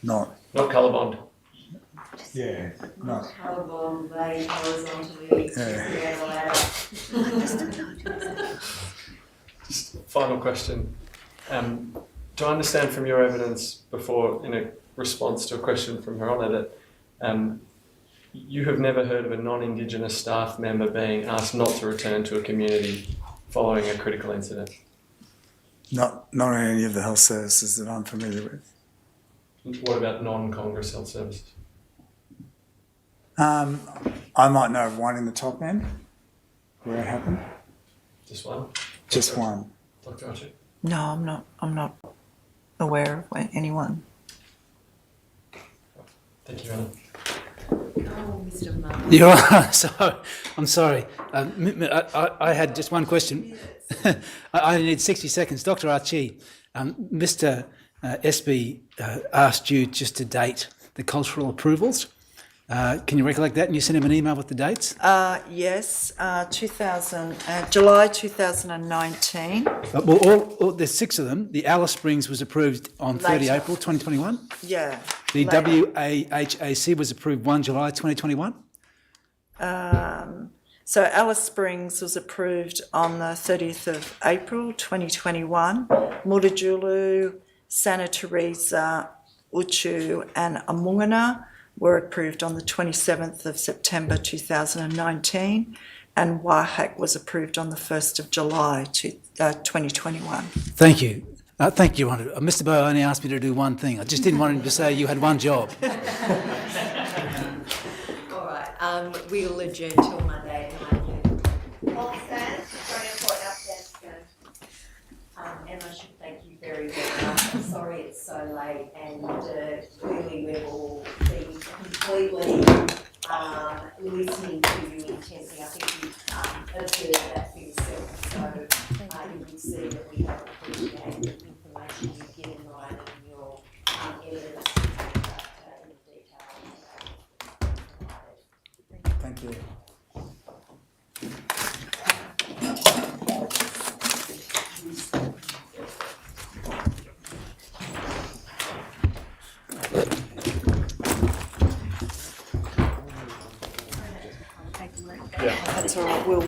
Not colour bond. Yeah, not. Colour laid horizontally, Yeah. Just final question. Do I understand from your evidence before, in a response to a question from Her Honour, that you have never heard of a non-Indigenous staff member being asked not to return to a community following a critical incident? Not in any of the health services that I'm familiar with. What about non-Congress health services? I might know of one in the top end where it happened. Just one? Just one. Dr. Archie? No, I'm not aware of anyone. Thank you, Anna. Oh, Mr. Martin. You're right. So, I'm sorry. I had just one question. I need 60 seconds. Dr. Archie, Mr. Espy asked you just to date the cultural approvals. Can you recollect that? And you sent him an email with the dates? Yes, July 2019. Well, there's 6 of them. The Alice Springs was approved on 30 Later. April 2021. Yeah. The later. WAHAC was approved 1 July 2021. So Alice Springs was approved on the 30th of April 2021. Mutijulu, Santa Teresa, Uchu and Amungana were approved on the 27th of September 2019. and WAHAC was approved on the 1st of July 2021. Thank you. Thank you, Rhonda. Mr. Bowe only asked me to do one thing. I just didn't want him to say you had one job. All right, we'll adjourn till Monday at 9:30. All stands. Coronial Court now stands adjourned. And I should thank you very, very much. I'm sorry it's so late, and clearly we've all been completely listening to you intently. I think you've observed that for yourself. So you can see that we have appreciated the information you've given, Ryan, and your evidence in detail. Thank you. That's all right. We'll